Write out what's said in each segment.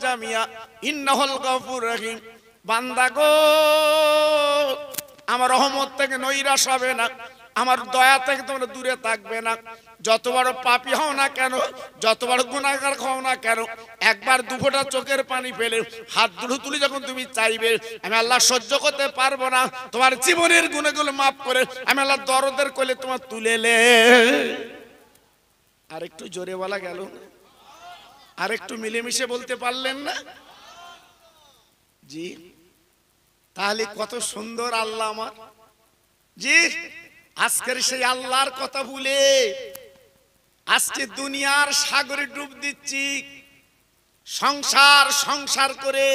জামিয়া ইন্নাহুল গফুর রহিম। বান্দা গো, আমার রহমত থেকে নৈরাশ হবে না, আমার দয়া থেকে তোমরা দূরে থাকবে না। যত বড় পাপী হও না কেন, যত বড় গুনাহগার হও না কেন, একবার দুফোঁটা চোখের পানি ফেলে হাত দুটো তুলে যখন তুমি চাইবে, আমি আল্লাহ সহ্য করতে পারবো না, তোমার জীবনের গুনাহগুলো মাফ করে আমি আল্লাহ দরদের কোলে তোমার তুলে লে। আর একটু জোরে বলা গেল না? আর একটু মিলেমিশে বলতে পারলেন না? জি, তাহলে কত সুন্দর আল্লাহ আমার। জি, আজকের সেই আল্লাহর কথা ভুলে আজকে দুনিয়ার সাগরে ডুব দিচ্ছি, সংসার সংসার করে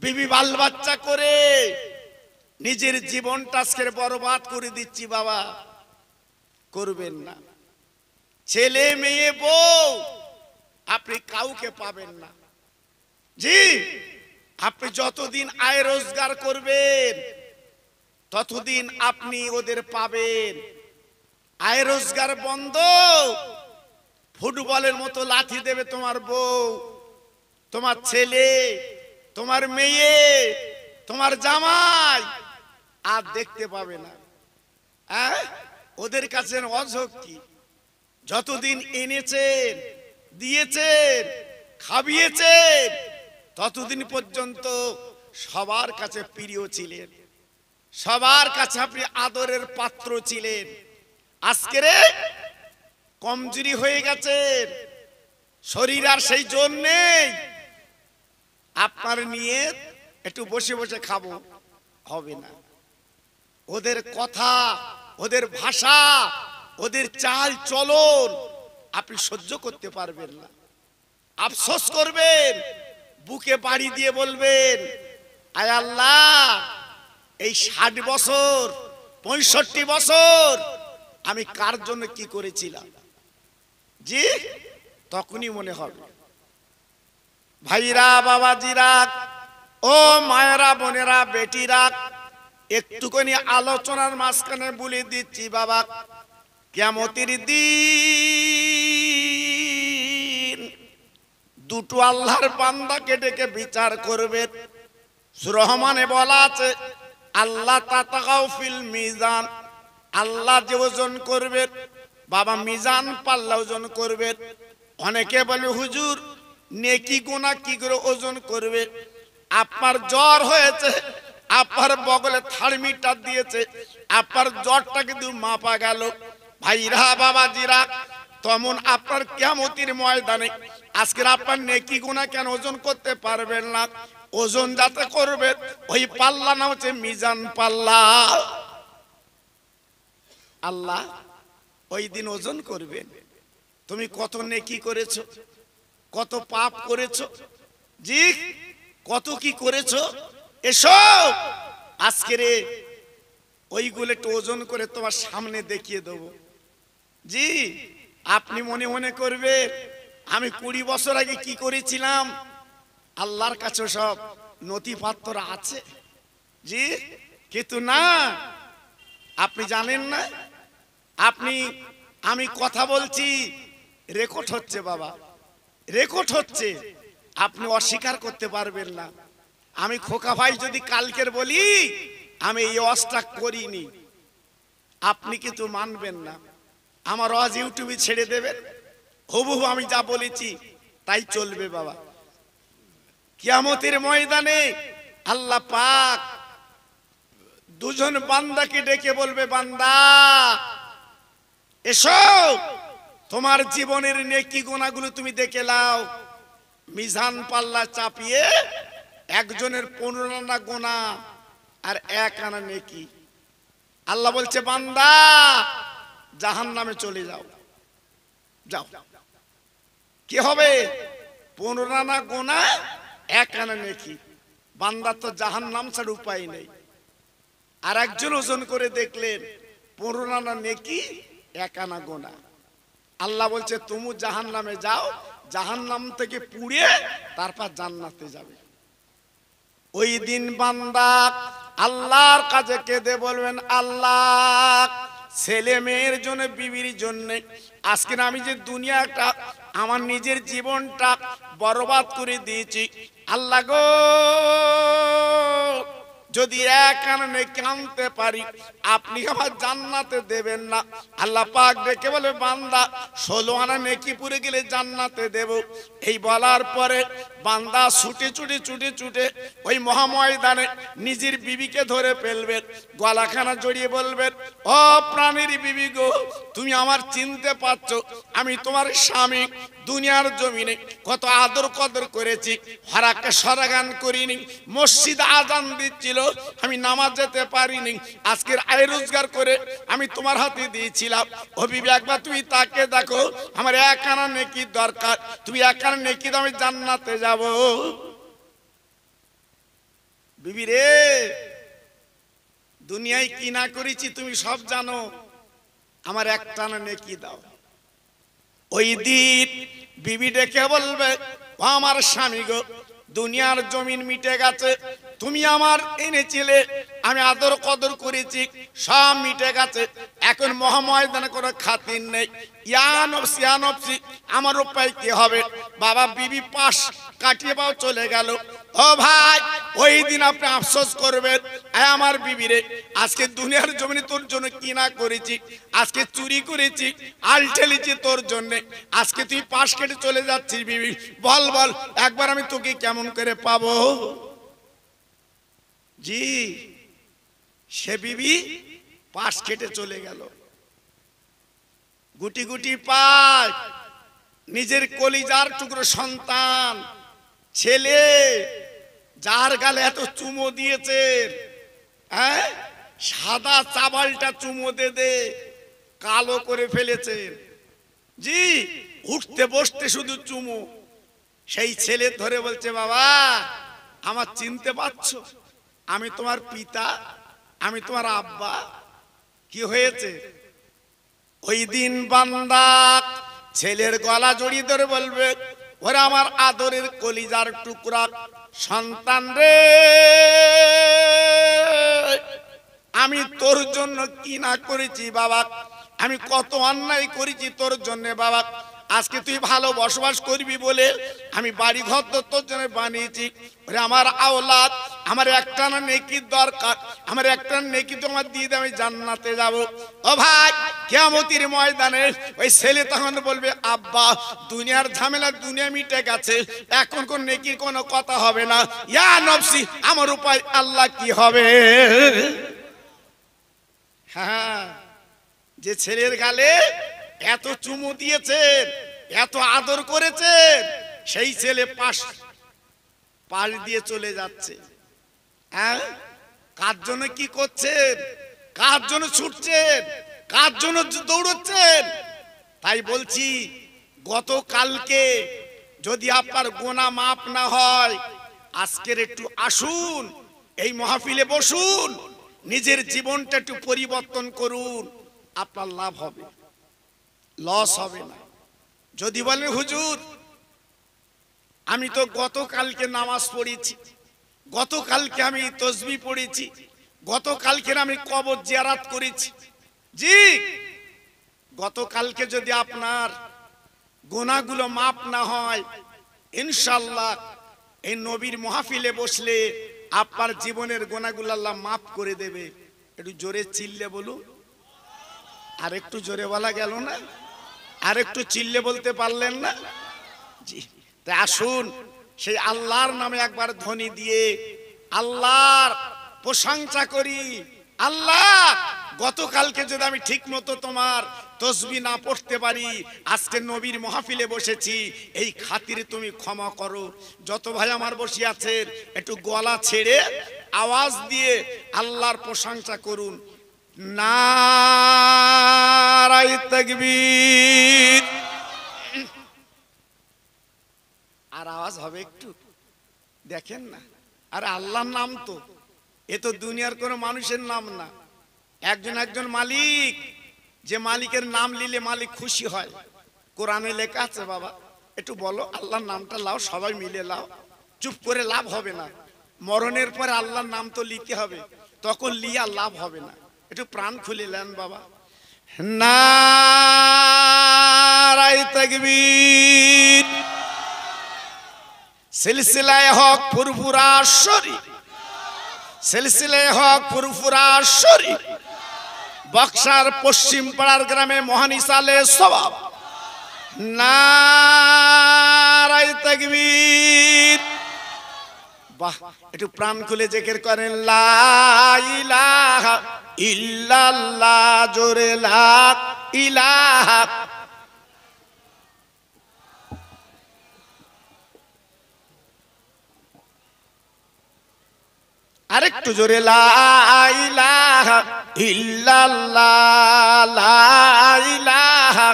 বিবি বাল বাচ্চা করে নিজের জীবনটা আজকে বরবাদ করে দিচ্ছি। বাবা, করবেন না। ছেলে মেয়ে বউ আপনি কাউকে পাবেন না। জি, আপনি যতদিন আয় রোজগার করবেন ততদিন আপনি ওদের পাবেন। আয় রোজগার বন্ধ, ফুটবলের মতো লাথি দেবে তোমার বউ, তোমার ছেলে, তোমার মেয়ে, তোমার জামাই, আর দেখতে পাবে না। ওদের কাছে অঝোক কি? যতদিন এনেছেন, দিয়েছেন, খাবিয়েছেন, ততদিন পর্যন্ত সবার কাছে প্রিয় ছিলেন, সবার কাছে আপনি আদরের পাত্র ছিলেন। আজকে রে কমজোরি হয়ে গেছেন, শরীর আর সেই জোর নেই। আপনার নিয়ে একটু বসে বসে খাবো, হবে না। ওদের কথা, ওদের ভাষা, ওদের চাল চলন আপনি সহ্য করতে পারবেন না। আফসোস করবেন, বুকে বাড়ি দিয়ে বলবেন, আয় আল্লাহ, এই 60 বছর 65 বছর আমি কার জন্য কি করেছিলাম। জি, তখনই মনে হবে। ভাইরা, বাবাজিরা, ও মায়েরা, বোনেরা, বেটিরা, একটুখানি আলোচনার মাঝখানে বলে দিচ্ছি বাবা, কিয়ামতের দিন দুটো আল্লাহর বান্দাকে ডেকে বিচার করবে। সূরা রহমানে বলা আছে, আল্লাহ তাতাগাও ফিল মিজান, আল্লাহ যে ওজন করবে বাবা, মিজান পাল্লা ওজন করবে। অনেকে বলে হুজুর নেকি গুনাহ কি করে ওজন করবে? আপনার জ্বর হয়েছে, আপনার বগলে থার্মিটার দিয়েছে, আপনার জ্বরটা কিন্তু মাপা গেল। ভাইরা, বাবাজিরা, তখন আপনার কিয়ামতের ময়দানে আজকের আপনার নেকি গুনাহ কেন ওজন করতে পারবেন না? ওজন যাতে করবে ওই পাল্লা নাম হচ্ছে মিজান পাল্লা। আল্লাহ ওই দিন ওজন করবেন, তুমি কত নেকি করেছো, কত পাপ করেছো, জি কত কি করেছো, এসব আজকের ওইগুলো একটু ওজন করে তোমার সামনে দেখিয়ে দেবো। জি, আপনি মনে মনে করবে আমি 20 বছর আগে কি করেছিলাম, আল্লাহর কাছে সব নথিপত্র আছে। জি, কিন্তু না, আপনি জানেন না, আপনি, আমি কথা বলছি, রেকর্ড হচ্ছে বাবা, রেকর্ড হচ্ছে, আপনি অস্বীকার করতে পারবেন না। আমি খোকা ভাই যদি কালকের বলি আমি এই ওয়াজটা করিনি, আপনি কিন্তু মানবেন না। আমার ওয়াজ ইউটিউবে ছেড়ে দেবেন, হুবহু আমি যা বলেছি তাই চলবে বাবা। কিয়ামতের ময়দানে আল্লাহ পাক দুজন বান্দাকে ডেকে বলবে, বান্দা এসো, তোমার জীবনের নেকি গুনাহগুলো তুমি দেখে নাও। মিজান পাল্লা চাপিয়ে একজনের 15 আনা গুনাহ আর 1 আনা নেকি। আল্লাহ বলছে, বান্দা জাহান্নামে চলে যাও, যাও। কি হবে? 15 আনা গুনাহ 1 আনা নেকি। বান্দা তো জাহান্নাম ছাড়া উপায় নেই। আর একজন ওজন করে দেখলেন 15 আনা নেকি 1 আনা গুনাহ। আল্লাহ বলছে, তুমি জাহান্নামে যাও, জাহান্নাম থেকে পুড়ে তারপর জান্নাতে যাবে। ওই দিন বান্দা আল্লাহর কাছে কেঁদে বলবেন, আল্লাহ ছেলে মেয়ের জন্য, বিবির জন্য আজকে আমি যে দুনিয়া একটা আমার নিজের জীবনটা বরবাদ করে দিয়েছি। আল্লাহ গো, যদি এক আননে কানতে পারি আপনি আমার জান্নাতে দেবেন না। আল্লাহ পাক ডেকে বলে, বান্দা 16 আনা নেকি পুরে গেলে জান্নাতে দেব। এই বলার পরে বান্দা ছুটে ছুটে ছুটে ছুটে ওই মহাময়দানে নিজের বিবিকে ধরে ফেলবে, গলাখানা জড়িয়ে বলবেন, ও প্রাণীর বিবি গো, তুমি আমার চিনতে পারছো? আমি তোমার স্বামী। দুনিয়ার জমিনে কত আদর কদর করেছি, হরাকে সরাগান করিনি, মসজিদ আজান দিচ্ছিল আমি নামাজ যেতে পারিনি, আজকের আয় রোজগার করে আমি তোমার হাতে দিয়েছিলাম। ও বিবি, একবার তুমি তাকে দেখো, আমার এক আনা নেকি দরকার, তুমি এক আনা নেকি দাও, আমি জান্নাতে যাব। বিবি রে, দুনিয়ায় কি না করেছি তুমি সব জানো, আমার একটা আনা নেকি দাও। ওই দিন বিবি ডেকে বলবে, ও আমার স্বামী গো, দুনিয়ার জমিন মিটে গেছে, তুমি আমার এনেছিলে, আমি আদর কদর করেছি, সব মিটে গেছে, এখন মহাময়দানে কোনো খাতির নেই। ইয়ানফসি, আমার উপায় কি হবে? বাবা বিবি পাশ কাটিয়ে পাও চলে গেল। ও ভাই, ওই দিন আপনি আফসোস করবেন, আমার বিবিরে, আজকে দুনিয়ার জমিনে তোর জন্য কি না করেছি, আজকে চুরি করেছি, আল ঠেলেছি তোর জন্য, আজকে তুই পাশ কেটে চলে যাচ্ছিস। বিবি বল বল, একবার আমি তোকে কেমন করে পাবো? জি, সে বিবি পাশ কেটে চলে গেল, গুটি গুটি পায়, নিজের কলিজার টুকরো সন্তান ছেলে, যার গালে এত চুমো দিয়েছে, হ্যাঁ, সাদা চাবালটা চুমো দে কালো করে ফেলেছে। জি, উঠতে বসতে শুধু চুমো। সেই ছেলে ধরে বলছে, বাবা আমার চিনতে পারছো? আমি তোমার পিতা, আমি তোমার আব্বা। কি হয়েছে? ওই দিন বান্দা ছেলের গলা জড়িয়ে ধরে বলবে, ওরে আমার আদরের কলিজার টুকরা সন্তান রে, আমি তোর জন্য কি না করেছি বাবা, আমি কত অন্যায় করেছি তোর জন্য বাবা। আজকে তুই ভালো বসবাস করবি বলে আমি বাড়ি ঘর তোর জন্য বানিয়েছি। আমার আওলাদ, আমার একটা না নেকির দরকার, আমার একটা নেকি তোমার দিয়ে দে, আমি জান্নাতে যাব। ও ভাই, কিয়ামতের ময়দানে ওই ছেলে তখন বলবে, আব্বা দুনিয়ার ঝামেলা দুনিয়া মিটে গেছে, এখন কোন নেকির কোনো কথা হবে না। ইয়া নফসি, আমার উপায় আল্লাহ কি হবে? হ্যাঁ, যে ছেলের গালে এত চুমু দিয়েছেন, এত আদর করেছেন, সেই ছেলে পাশ দিয়ে চলে যাচ্ছে। হ্যাঁ, কার জন্য কি করছেন, কার জন্য ছুটছেন, কার জন্য দৌড়চ্ছেন? তাই বলছি, গতকালকে যদি আপনার গোনা মাপ না হয়, আজকের একটু আসুন, এই মাহফিলে বসুন, নিজের জীবনটা একটু পরিবর্তন করুন, আপনার লাভ হবে, লস হবে না। যদি বলেন হুজুর আমি তো গতকালকে নামাজ পড়েছি, গতকালকে আমি তসবিহ পড়েছি, গতকালকে আমি কবর জিয়ারত করেছি, জি, গতকালকে যদি আপনার গুনাহগুলো মাপ না হয়, ইনশাআল্লাহ এই নবীর মাহফিলে বসলে আপনার জীবনের গুনাহগুলো আল্লাহ মাফ করে দেবে। একটু জোরে চিল্লে বলুন। আর একটু জোরে বলা গেল না? আর একটু চিল্লে বলতে পারলেন না? জি, তাই আসুন সেই আল্লাহর নামে একবার ধ্বনি দিয়ে আল্লাহর প্রশংসা করি। আল্লাহ, গতকালকে যদি আমি ঠিক মতো তোমার তসবিহ না পড়তে পারি, আজকে নবীর মাহফিলে বসেছি, এই খাতিরে তুমি ক্ষমা করো। যত ভাই আমার বসে আছেন, একটু গলা ছেড়ে আওয়াজ দিয়ে আল্লাহর প্রশংসা করুন। নারায়ে তাকবীর। আর আওয়াজ হবে একটু, দেখেন না, আরে আল্লাহর নাম তো, এ তো দুনিয়ার কোনো মানুষের নাম না, একজন একজন মালিক, যে মালিকের নাম নিলে মালিক খুশি হয়। কোরআনে লেখা আছে বাবা, একটু বলো আল্লাহর নামটা লাও, সবাই মিলে লাও, চুপ করে লাভ হবে না। মরণের পরে আল্লাহর নাম তো লিখতে হবে, তখন লিয়া লাভ হবে না। একটু প্রাণ খুলে নেন বাবা। নারায়ে তাকবীর। সিলসিলায়ে হক ফুরফুরা শরীফ, সিলসিলায়ে হক ফুরফুরা শরীফ বক্সার পশ্চিম পাড়ার গ্রামে মহানিসালে সওয়াব। নারায়ে তাকবীর। বাহ, একটু প্রাণ খুলে জিকির করেন লা ইলাহা ইল্লাল্লাহ, জোরে লা ইলাহা। আরেকটু জোরে লা ইলাহা ইল্লাল্লাহ, লা ইলাহা।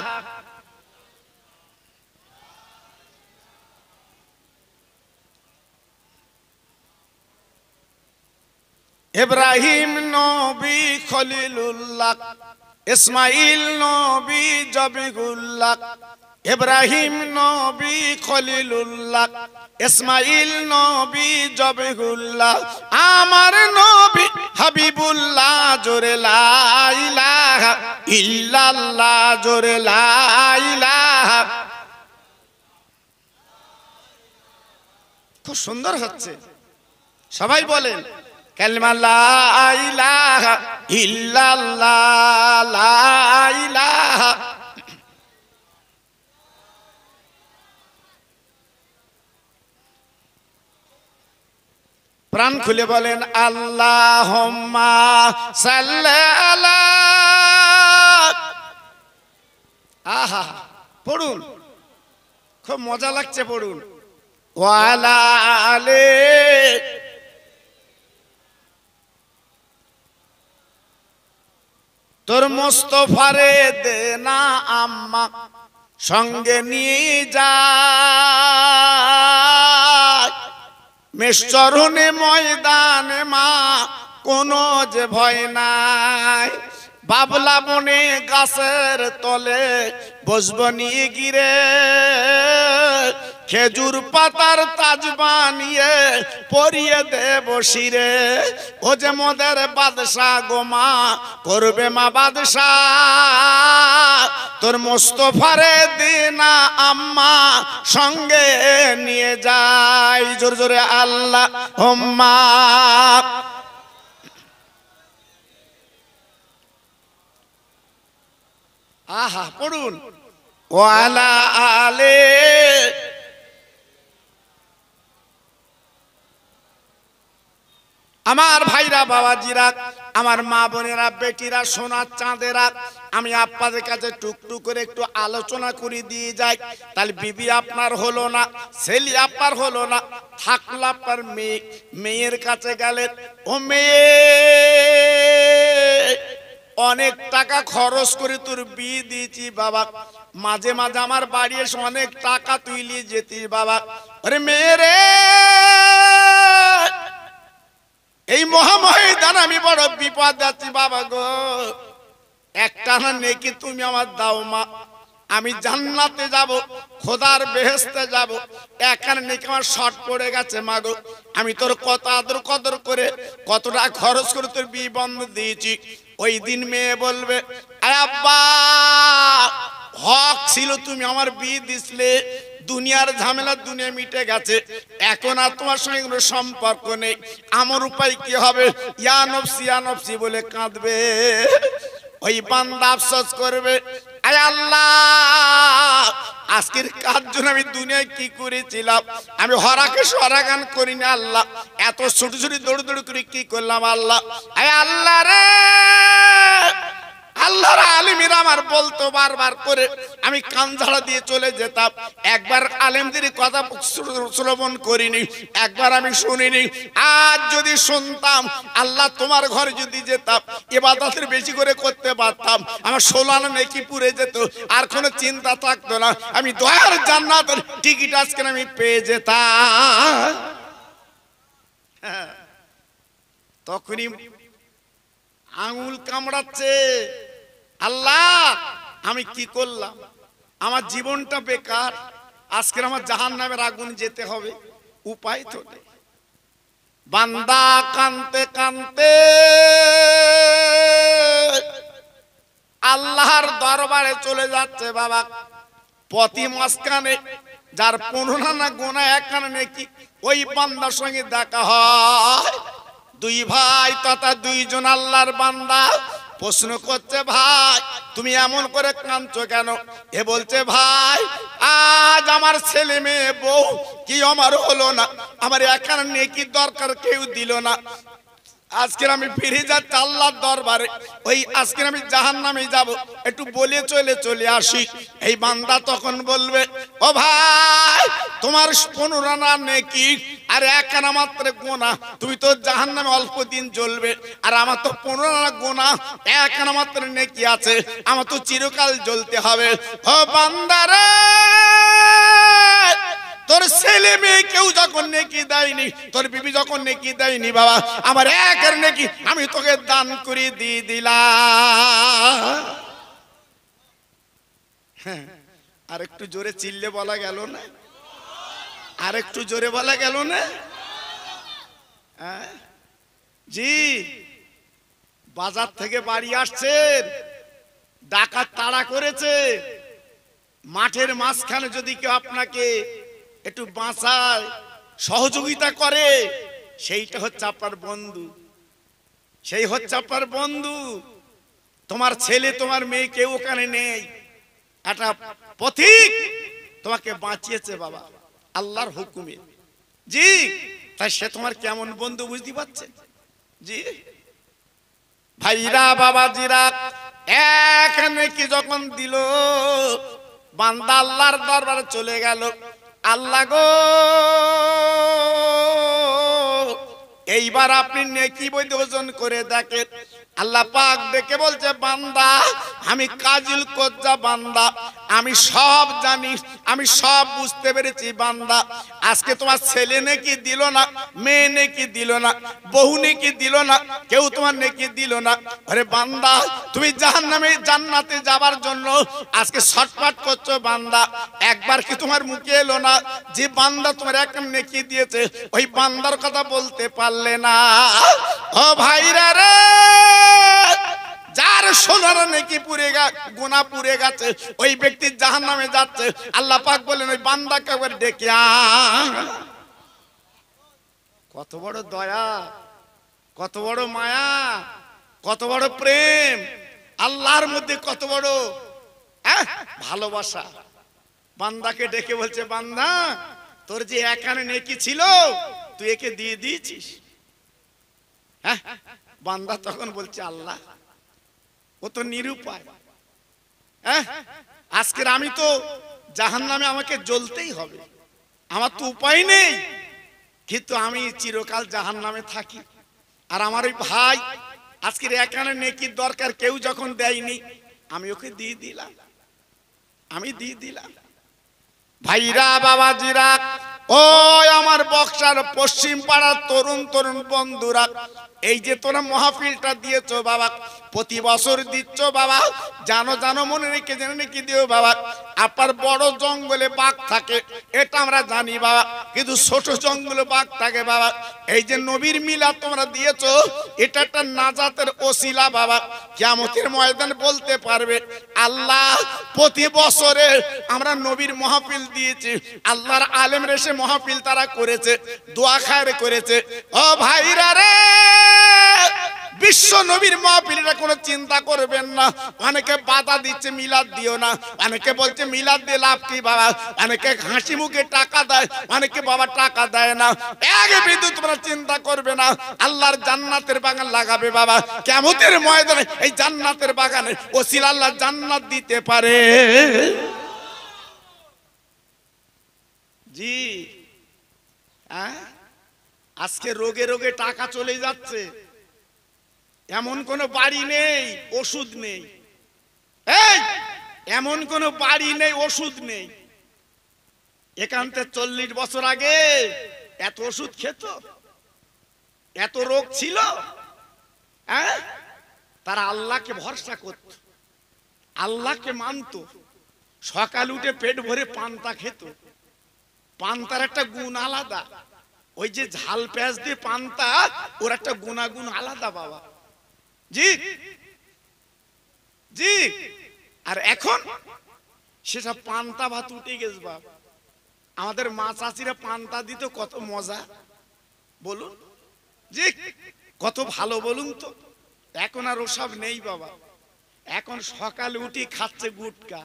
ইব্রাহিম নবী খলিলুল্লাহ, ইসমাইল নবী জবিহুল্লাহ। ইব্রাহিম নবী খলিলুল্লাহ, ইসমাইল নবী জবিহুল্লাহ, আমার নবী হাবিবুল্লাহ, জোরে লা ইলাহা ইল্লাল্লাহ, জোরে লা ইলাহা। খুব সুন্দর হচ্ছে, সবাই বলেন কালিমা লা ইলাহা ইল্লাল্লাহ, লা ইলাহা। প্রাণ খুলে বলেন আল্লাহুম্মা সাল্লি আলা। আহা, পড়ুন, খুব মজা লাগছে, পড়ুন। ওয়ালা আলে। তোর মুস্তফারে দে না আম্মা সঙ্গে নিয়ে যা, মেষচরণে ময়দানে মা কোনো যে ভয় নাই। বাবলা বনে গাছের তলে বসব নিয়ে গিরে, খেজুর পাতার তাজ বানিয়ে পরিয়ে দেব শিরে। ও যে মোদের বাদশা গোমা করবে মা বাদশা, তোর মুস্তফারে দিনা আম্মা সঙ্গে নিয়ে যাই। জোরে জোরে আল্লাহুম্মা। আহা, পড়ুন ওয়ালা আলে। আমার ভাইরা, বাবাজিরা, আমার মা বোনেরা, বেটিরা, সোনার চাঁদেরা, আমি আপনাদের কাছে টুকটুক করে একটু আলোচনা করে দিয়ে যাই। তাহলে বিবি আপনার হলো না, ছেলে আপনার হলো না, থাকলো আপনার মেয়ে। মেয়ের কাছে গেলেন, ও মেয়ে অনেক টাকা খরচ করে তোর বিয়ে দিয়েছি বাবা, মাঝে মাঝে আমার বাড়ি এসে অনেক টাকা তুই নিয়ে যেতিস বাবা। আরে মেয়েরে, এই মহামহিদান আমি বড় বিপদ যাচ্ছি বাবা গো, একটা না নেকি তুমি আমার দাও মা, আমি জান্নাতে যাব, খোদার বেহেশতে যাব। এখানে নেকি আমার শর্ট পড়ে গেছে মা গো, আমি তোর কত আদর কদর করে কত টাকা খরচ করে তোর বিয়ে বন্ধ দিয়েছি। ওই দিন মেয়ে বলবে, আব্বা হক ছিল, তুমি আমার বিয়ে দিছিলে, দুনিয়ার ঝামেলা দুনিয়া মিটে গেছে, এখন আর তোমার সঙ্গে কোনো সম্পর্ক নেই, আমার উপায় কি হবে? ইয়া নফসি বলে কাঁদবে। ওই বান্দা আফসোস করবে, আয় আল্লাহ আজকের কাজ জন্য আমি দুনিয়ায় কি করেছিলাম, আমি হরাকে সরাগান করি না আল্লাহ, এত ছোট ছোট দৌড় দৌড় করে কি করলাম আল্লাহ। আয় আল্লাহ রে, আল্লাহর আলিমেরা আমার বলতো বারবার করে, আমি কান ঝাড়া দিয়ে চলে যেতাম। একবার আলেমদের কথা শ্রবণ করিনি, একবার আমি শুনিনি। আজ যদি শুনতাম, আল্লাহ তোমার ঘরে যদি যেতাম, ইবাদতের বেশি করে করতে পারতাম, আমার 16 আনা নেকি পুড়ে যেত, আর কোনো চিন্তা থাকতো না, আমি দয়ার জান্নাতের টিকিট আজকে আমি পেয়ে যেতাম। তখনই আঙুল কামড়াচ্ছে, আল্লাহ আমি কি করলাম, আমার জীবনটা বেকার, আজকে আমার জাহান্নামের আগুন যেতে হবে, উপায় তো নেই। বান্দা কানতে কানতে আল্লাহর দরবারে চলে যাচ্ছে বাবা। প্রতি মাসখানে যার 15 আনা গোনা 1 আনা নেকি, ওই বান্দার সঙ্গে দেখা হয়। দুই ভাই তথা দুইজন আল্লাহর বান্দা প্রশ্ন করছে, ভাই তুমি এমন করে কাঁদছো কেন? এ বলছে, ভাই আজ আমার ছেলে মেয়ে বউ কি আমার হলো না, আমার 1 আনা নেকি দরকার কেউ দিল না। আজকে আমি ফিরে যাচ্ছি আল্লাহর দরবারে, ওই আজকে আমি জাহান্নামে যাব, একটু বলে চলে আসি। এই বান্দা তখন বলবে, ও ভাই তোমার 15 আনা নেকি আর 1 আনা মাত্র গোনা, তুমি তো জাহান্নামে অল্প দিন জ্বলবে, আর আমার তো 15 আনা গোনা 1 আনা মাত্র নেকি আছে, আমার তো চিরকাল জ্বলতে হবে। ও বান্দারে, তোর ছেলে মেয়ে কেউ যখন নেকি দেয়নি, তোর বিবি যখন নেকি দেয়নি, বাবা আমার 1 এর নেকি আমি তোকে দান করে দিয়ে দিলাম। আর একটু জোরে চিল্লে বলা গেল না? আর একটু জোরে বলা গেল না? জি, বাজার থেকে বাড়ি আসছেন, ডাকাত তাড়া করেছে, মাঠের মাঝখানে যদি কেউ আপনাকে একটু বাঁচায় সহযোগিতা করে, সেইটা হচ্ছে আপনার বন্ধু, সেই হচ্ছে আপনার বন্ধু। তোমার ছেলে তোমার মেয়ে কেউ ওখানে নেই, একটা পথিক তোমাকে বাঁচিয়েছে বাবা আল্লাহর হুকুমে। জি, তাই সে তোমার কেমন বন্ধু বুঝতে পারছেন? জি ভাইরা বাবাজিরা, এখানে কি যখন দিল, বান্দা আল্লাহর দরবারে চলে গেল। আল্লাহ গো, এইবার আপনি নেকি বই ওজন করে দেখেন। আল্লাহ পাক ডেকে বলছে, বান্দা আমি কাজিল কোজ্জা বান্দা, আমি সব জানি, আমি সব বুঝতে পেরেছি বান্দা। আজকে তোমার ছেলে নেকি দিল না, মেয়ে নেকি দিল না, বউ নেকি দিল না, কেউ তোমার নেকি দিল না। আরে বান্দা, তুমি জাহান্নামে জান্নাতে যাবার জন্য আজকে ছটফট করছো বান্দা। একবার কি তোমার মুখে এলো না যে বান্দা তোমার একটা নেকি দিয়েছে, ওই বান্দার কথা বলতে পারলে না? ও ভাইরা রে, যার 16 নেকি পুড়ে গুনাহ পুড়ে গেছে, ওই ব্যক্তি জাহান্নামে যাচ্ছে। আল্লাহ পাক বলেন, ওই বান্দাকে একবার ডেকে আন। কত বড় দয়া, কত বড় মায়া, কত বড় প্রেম আল্লাহর মধ্যে, কত বড় ভালোবাসা। বান্দাকে ডেকে বলছে, বান্দা তোর যে 1 আনা নেকি ছিল তুই একে দিয়ে দিয়েছিস। হ্যাঁ, বান্দা তখন বলছে, আল্লাহ ও তো নিরুপায়, আজকের আমি তো জাহান্নামে আমাকে জ্বলতেই হবে, আমার তো উপায় নেই, কিন্তু আমি চিরকাল জাহান্নামে থাকি। আর আমার ওই ভাই আজকের 1 আনা নেকির দরকার, কেউ যখন দেয়নি, আমি ওকে দিয়ে দিলাম, আমি দিয়ে দিলাম। ভাইরা বাবাজিরা, ও আমার বক্সার পশ্চিম পাড়ার তরুণ তরুণ বন্ধুরা, এই যে তোরা মাহফিলটা দিয়েছো বাবা, প্রতি বছর দিচ্ছ বাবা, জানো জানো মনে রেখে জেনে রেখে দিও বাবা। আপনার বড় জঙ্গলে বাঘ থাকে এটা আমরা জানি বাবা, কিন্তু ছোট জঙ্গলে বাঘ থাকে বাবা। এই যে নবীর মিলাদ তোমরা দিয়েছো, এটা একটা নাজাতের ওসিলা বাবা। কিয়ামতের ময়দানে বলতে পারবে, আল্লাহ প্রতি বছরে আমরা নবীর মাহফিল দিয়েছি, আল্লাহর আলেমরা এসে মাহফিল তারা করেছে, দোয়া খায়র করেছে। ও ভাইরা রে, বিশ্ব নবীর মাহফিলটা কোনো চিন্তা করবেন না। অনেকে বাধা দিচ্ছে মিলাদ দিও না, অনেকে বলছে মিলাদ দিয়ে লাভ কি বাবা, অনেকে হাসি মুখে টাকা দেয়, অনেকে বাবা টাকা দেয় না। এক বিদ্যুৎ তোমরা চিন্তা করবে না, আল্লাহর জান্নাতের বাগান লাগাবে বাবা। কিয়ামতের ময়দানে এই জান্নাতের বাগানে ওসিলা আল্লাহ জান্নাত দিতে পারে। জি, আজকে রোগে রোগে টাকা চলে যাচ্ছে, এমন কোন বাড়ি নেই ওষুধ নেই, এমন কোন বাড়ি নেই ওষুধ নেই। এখান থেকে 40 বছর আগে এত ওষুধ খেত, এত রোগ ছিল, তারা আল্লাহকে ভরসা করত, আল্লাহকে মানত, সকাল উঠে পেট ভরে পান্তা খেত। পান্তার একটা গুণ আলাদা, ওই যে ঝাল পেঁয়াজ দিয়ে পান্তা, ওর একটা গুণাগুণ আলাদা বাবা। জি জি, আর এখন সেসব পান্তা ভাত উঠে গেছে বাপ। আমাদের মা চাচিরা পান্তা দিত, কত মজা বলুন, যে কত ভালো বলুন তো। এখন আর ওসব নেই বাবা। এখন সকালে উঠি খাচ্ছে গুটকা,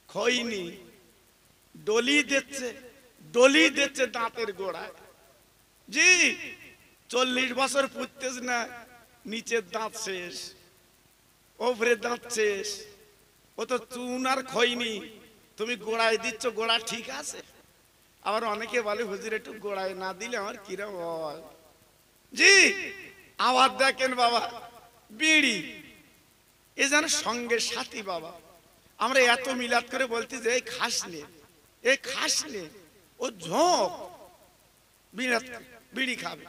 খইনি, ডলি দিচ্ছে দাঁতের গোড়ায়। জি 40 বছর পুড়তেছ না, নিচের দাঁত শেষ, ওপরের দাঁত শেষ। ও তো চুন আর খইনি, তুমি গোড়ায় দিচ্ছ, গোড়া ঠিক আছে। আবার অনেকে বলে হুজুর একটু গোড়ায় না দিলে আমার কিরম হয়। জি আবার দেখেন বাবা, বিড়ি এ যেন সঙ্গে সাথী বাবা। আমরা এত মিলাদ করে বলতে যে এই খাস নে, ও ঝোঁক বিড়ি খাবে।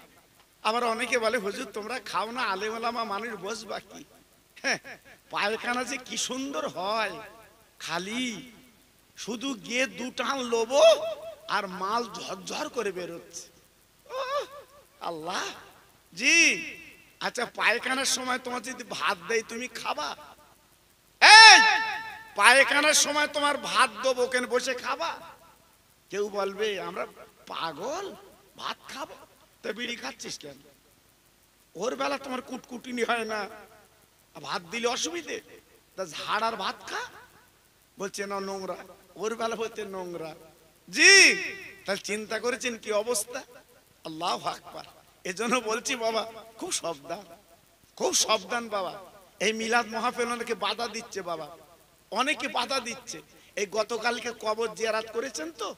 আবার অনেকে বলে হুজুর তোমরা খাও না, আলেম ওলামা মানুষ বসবা কি। হ্যাঁ, পায়খানা যে কি সুন্দর হয়, খালি শুধু গিয়ে 2 টান লোবো আর মাল ঝরঝর করে বেরোচ্ছে। আল্লাহ। জি আচ্ছা, পায়খানার সময় তোমার যদি ভাত দেয় তুমি খাবা? এই পায়খানার সময় তোমার ভাত দেবো, কেন বসে খাবা? কেউ বলবে আমরা পাগল, ভাত খাবো, তো বিড়ি খাচ্ছিস কেন? ওর বেলা তোমার কুটকুটিনি হয় না, ভাত দিলে অসুবিধে, তা ঝাড় আর ভাত খা। বলছে না নোংরা, ওর বেলা বলতে নোংরা। জি তাহলে চিন্তা করেছেন কি অবস্থা। আল্লাহু আকবার। এজন্য বলছি বাবা খুব সাবধান বাবা। এই মিলাদ মাহফিল অনেকে বাধা দিচ্ছে বাবা, অনেকে বাধা দিচ্ছে। এই গতকালকে কবর জিয়ারত করেছেন তো,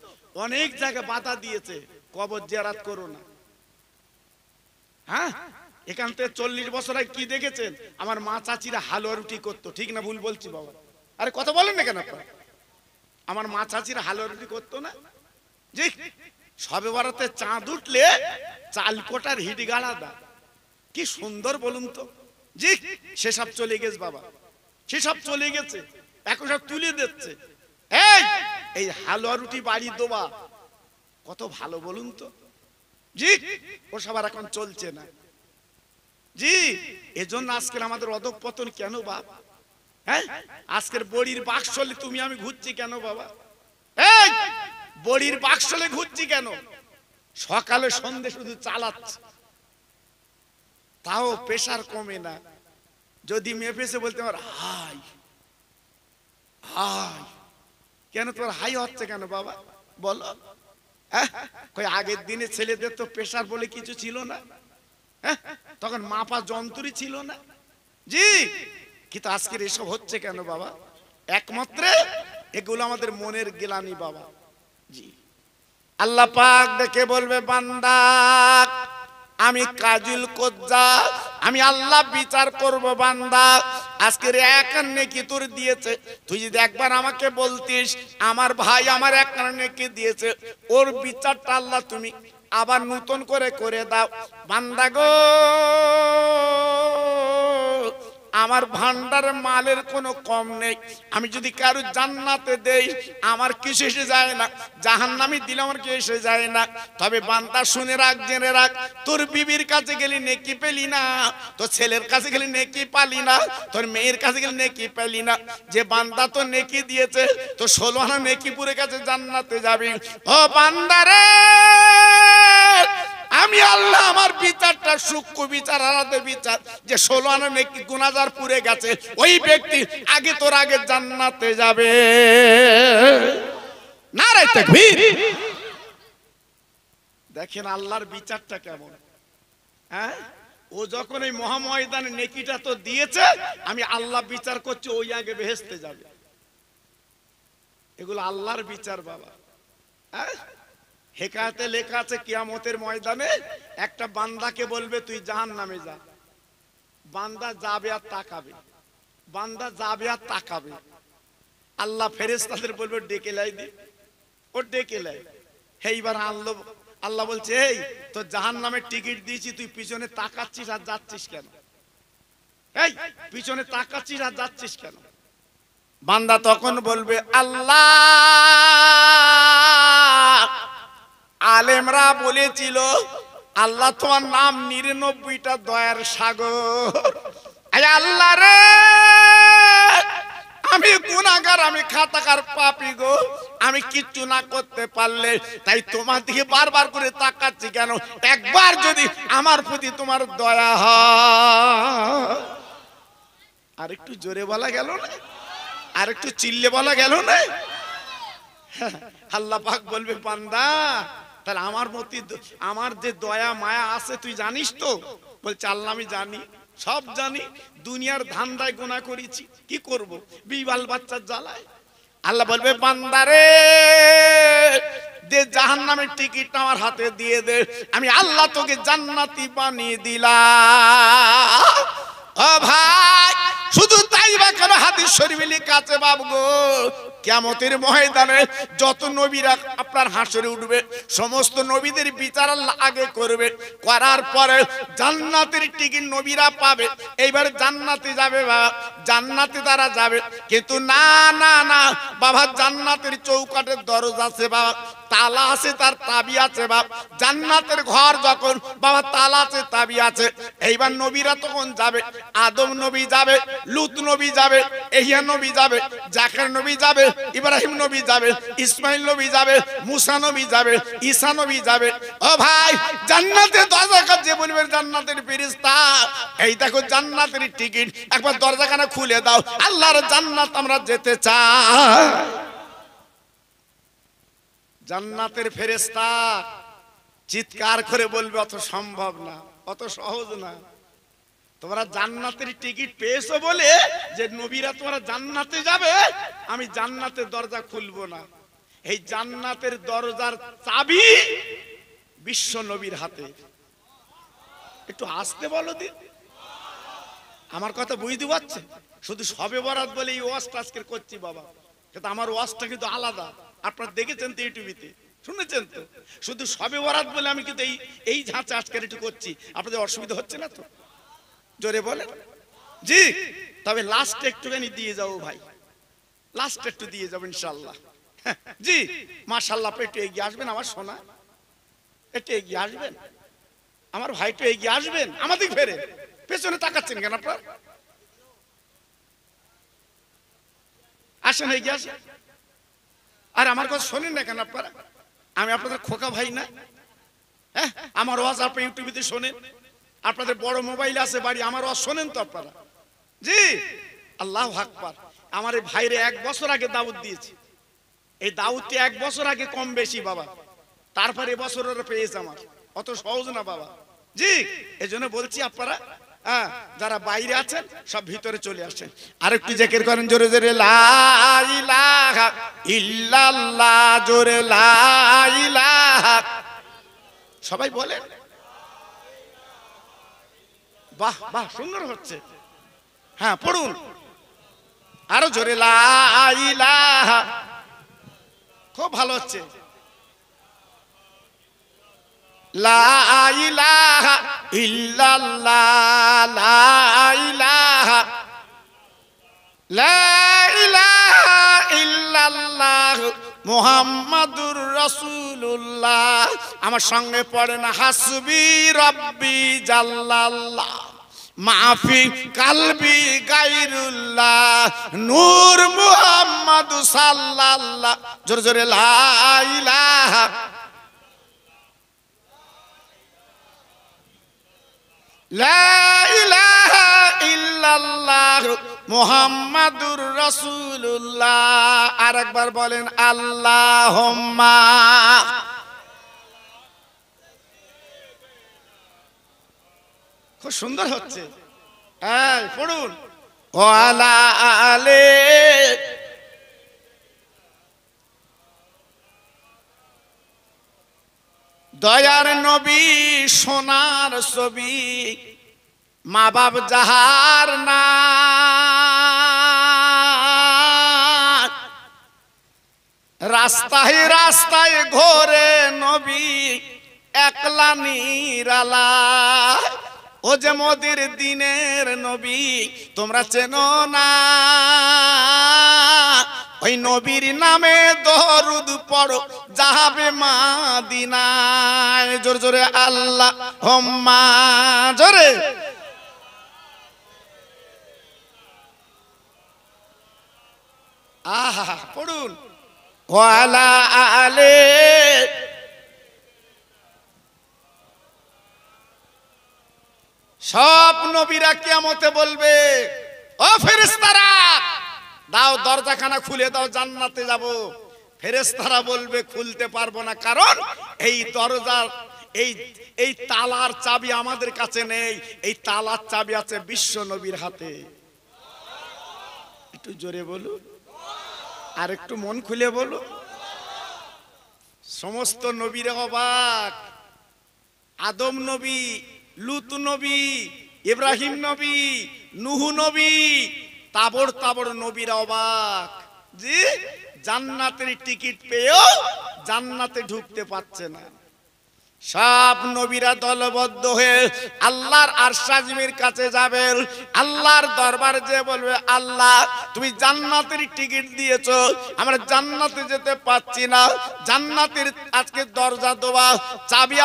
অনেক জায়গায় বাধা দিয়েছে, কবর জিয়ারত করো না। হ্যাঁ, এখান থেকে 40 বছর আগে কি দেখেছেন? আমার মা চাচিরা হালুয়া রুটি করতো, ঠিক না ভুল বলছি বাবা? আরে কথা বলেন না কেন আপনারা? আমার মা চাচিরা হালুয়া রুটি করতো না? জি সবে বরাতে চাঁদ উঠলে চাল কোটার হিট গাড়া দা, কি সুন্দর বলুন তো। জি সেসব চলে গেছে বাবা, সেসব চলে গেছে, এখন সব তুলে দিচ্ছে। এই হালুয়া রুটি বাড়ি দেওয়া কত ভালো বলুন তো। জি ও সবার এখন চলছে না। জি এজন্য আজকের আমাদের অধঃপতন কেন বাপ? হ্যাঁ, আজকের বড়ির বাক্সলে তুমি আমি ঘুরছি কেন বাবা? এই বড়ির বাক্সলে ঘুরছি কেন? সকালে সন্ধ্যে শুধু চালাচ্ছে, তাও প্রেসার কমে না। যদি মেপেছে বলতে আমার হাই হাই, কেন তোমার হাই হচ্ছে কেন বাবা বলো? কই আগের দিনে ছেলেদের তো প্রেসার বলে কিছু ছিল না, তখন মাপা যন্ত্রই ছিল না। জি কিন্তু আজকের এসব হচ্ছে কেন বাবা? একমাত্র এগুলো আমাদের মনের গ্লানি বাবা। জি আল্লাহ পাক দেখে বলবে বান্দা আমি কাজুল কোজ্জা, আমি আল্লাহ বিচার করব বান্দা। আজকের এক নেকি তোর দিয়েছে, তুই যদি একবার আমাকে বলতিস আমার ভাই আমার এক নেকি দিয়েছে, ওর বিচারটা আল্লাহ তুমি আবার নতুন করে দাও। বান্দা গো আমার ভান্ডারে মালের কোনো কম নেই, আমি যদি কারো জান্নাতে দেই আমার কিছু এসে যায় না, জাহান্নামে দিলে আমার কি এসে যায় না। তবে বান্দা শুনে রাখ, জেনে রাখ, তোর বিবির কাছে গেলে নেকি পেলি না, তোর ছেলের কাছে গেলে নেকি পালি না, তোর মেয়ের কাছে গেলে নেকি পেলি না। যে বান্দা তো নেকি দিয়েছে তো 16 আনা নেকি পুরে কাছে জান্নাতে যাবি। ও বান্দারে আমি আল্লাহ আমার বিচারটা সূক্ষ্ম বিচার, আলাদা বিচার, যে 16 আনা নেকি গুনাহগার পুরে গেছে ওই ব্যক্তি আগে তোর আগে জান্নাতে যাবে। নারে তাকবীর। দেখেন আল্লাহর বিচারটা কেমন। হ্যাঁ, ও যখন এই মহাময়দানে নেকিটা তো দিয়েছে, আমি আল্লাহ বিচার করছি ওই আগে বেহেশতে যাবে। এগুলো আল্লাহর বিচার বাবা। হ্যাঁ, হেকায়াতে লেখা আছে কিয়ামতের ময়দানে একটা বান্দাকে বলবে তুই জাহান্নামে যা। বান্দা যাবে আর তাকাবে, বান্দা যাবে আর তাকাবে। আল্লাহ ফেরেশতাদের বলবে ডেকে লাই দি, ও ডেকে লাই। এইবার আনলো, আল্লাহ বলছে এই তো জাহান্নামের টিকিট দিয়েছি, তুই পিছনে তাকাচ্ছিস আর যাচ্ছিস কেন? এই পিছনে তাকাচ্ছিস আর যাচ্ছিস কেন? বান্দা তখন বলবে আল্লাহ আলেমরা বলেছিল আল্লাহ তোমার নাম 99টা দয়ার সাগর। আল্লাহ রে আমি গুনাহগার, আমি খাতাকার পাপী গো, আমি কিচ্ছু না করতে পারলে তাই তোমার দিকে বারবার করে তাকাচ্ছি কেন? একবার যদি আমার প্রতি তোমার দয়া হয়। আর একটু জোরে বলা গেল না? আর একটু চিল্লে বলা গেল না? আল্লাহ পাক বলবে বান্দা তাহলে আমার প্রতি আমার যে দয়া মায়া আছে তুই জানিস তো? বলছে আল্লাহ আমি জানি, সব জানি। দুনিয়ার ধান্দায় গুনাহ করেছি, কি করব? বিবাল বাচ্চার জ্বালায়। আল্লাহ বলবে বান্দারে দে জাহান্নামের টিকিট আমার হাতে দিয়ে দে, আমি আল্লাহ তোকে জান্নাতি বানিয়ে দিলাম। ও ভাই শুধু তাই বা কেন? হাদিস শরীফে লেখা আছে বাবু গো, কিয়ামতের ময়দানে যত নবীরা আপনার হাসরে উঠবে সমস্ত নবীদের বিচার আল্লাহ আগে করবে, করার পরে জান্নাতের টিকিট নবীরা পাবে। এইবার জান্নাতে যাবে বাবা, জান্নাতে তারা যাবে। কিন্তু না না না বাবা, জান্নাতের চৌকাঠের দরজা আছে বাবা, তালা আছে, তার চাবি আছে বাবা। জান্নাতের ঘর যখন বাবা তালা আছে, চাবি আছে। এইবার নবীরা তখন যাবে, আদম নবী যাবে, লূত নবী যাবে, ইহয়া নবী যাবে, জাকের নবী যাবে, ইব্রাহিম নবী যাবে, ইসমাইল নবী যাবে, মুসা নবী যাবে, ঈসা নবী যাবে। ও ভাই জান্নাতের দরজা কাছে বলবেন জান্নাতের ফেরেশতা এই দেখো জান্নাতের টিকিট, একবার দরজাখানা খুলে দাও, আল্লাহর জান্নাত আমরা যেতে চাই। জান্নাতের ফেরেশতা চিৎকার করে বলবে অত সম্ভব না, অত সহজ না। তোমরা জান্নাতের টিকিট পেয়েছো বলে যে নবীরা তোমরা জান্নাতে যাবে, আমি জান্নাতের দরজা খুলবো না। এই জান্নাতের দরজার চাবি বিশ্ব নবীর হাতে। একটু আসতে বলো দিন, আমার কথা বুঝতে পারছে? শুধু সবে বরাত বলে এই ওয়াজটা আজকে করছি বাবা, কিন্তু আমার ওয়াজটা কিন্তু আলাদা। আপনারা দেখেছেন তো ইউটিউবে, শুনেছেন তো? শুধু সবে বরাত বলে আমি কিন্তু এই ঝাঁচে আজকে একটু করছি। আপনাদের অসুবিধা হচ্ছে না তো? জোরে বলেন জি। তবে লাস্ট একটুখানি দিয়ে যাবো ভাই, লাস্ট একটু দিয়ে যাবো ইনশাআল্লাহ। জি মাশাআল্লাহ। একটু এগিয়ে আসবেন আমার সোনা, একটু এগিয়ে আসবেন আমার ভাই, একটু এগিয়ে আসবেন। আমাদের ফেরে পেছনে তাকাচ্ছেন কেন আপনার? আসেন, এগিয়ে আসেন। আর আমার কথা শোনেন না কেন আপনারা? আমি আপনাদের খোকা ভাই না? হ্যাঁ, আমার ওয়াজ আপনি ইউটিউবে শোনেন, আপনাদের বড় মোবাইল আছে বাড়ি, আমার ওয়াজ শোনেন তো আপনারা? জি আল্লাহু আকবার। আমার এই ভাইরে 1 বছর আগে দাওয়াত দিয়েছি। এই দাওয়াতটি 1 বছর আগে কম বেশি বাবা, তারপরে এবছর ওরা পেয়েছে। আমার অত সহজ না বাবা। জি এজন্য বলছি আপনারা যারা বাইরে আছেন সব ভিতরে চলে আসেন। আরেকটু জিকির করেন জোরে জোরে, লা ইলাহা ইল্লাল্লাহ, জোরে লা ইলাহা। সবাই বলেন বাহ বাহ, সুন্দর হচ্ছে। হ্যাঁ পড়ুন আরো জোরে, লা ইলাহা। খুব ভালো হচ্ছে। লা ইলাহা ইল্লাল্লাহ, লা ইলাহা, লা ইলাহা ইল্লাল্লাহ মুহাম্মাদুর রাসূলুল্লাহ। আমার সঙ্গে পড়েন হাসবি রব্বি জাল্লাল্লাহ, মাফি কালবি গায়রুল্লাহ, নূর মুহাম্মদ সাল্লাল্লাহ। জোরে জোরে লা ইলাহা, লা ইলাহা ইল্লাল্লাহ মুহাম্মাদুর রাসূলুল্লাহ। আরেকবার বলেন আল্লাহুম্মা। খুব সুন্দর হচ্ছে। হ্যাঁ পড়ুন, ওয়ালা আলে। দয়ার নবী সোনার ছবি, মা বাপ যাহার না, রাস্তায় রাস্তায় ঘোরে নবী একলা নিরালা। ও যে মোদের দিনের নবী তোমরা চেনো না, ওই নবীর নামে দরুদ পড়ো যাবে মাদিনায়। জোরে জোরে আল্লাহুম্মা, জোরে। আহা পড়ুন ওয়ালা আলে সব নবীরা কিয়ামতে বলবে ও ফেরেশতারা দাও দরজাখানা খুলে দাও জান্নাতে যাব। ফেরেশতারা বলবে খুলতে পারবো না, কারণ এই দরজার এই তালার চাবি আমাদের কাছে নেই, এই তালার চাবি আছে বিশ্ব নবীর হাতে। একটু জোরে বলো আর একটু মন খুলে বলো। সমস্ত নবীরা অবাক, আদম নবী, লুত নবী, ইব্রাহিম নবী, নূহ নবী, তাবড় তাবড় নবীরা অবাক যে জান্নাতের টিকিট পেয়েও জান্নাতে ঢুকতে পারছে না। সব নবীরা দলবদ্ধ হয়ে আল্লাহর আরশ আজিমের কাছে যাবেন, আল্লাহর দরবারে যে বলবে আল্লাহ তুমি জান্নাতের টিকিট দিয়েছো, আমরা জান্নাতে যেতে পাচ্ছি না, জান্নাতের আজকে দরজা দেওয়া চাবি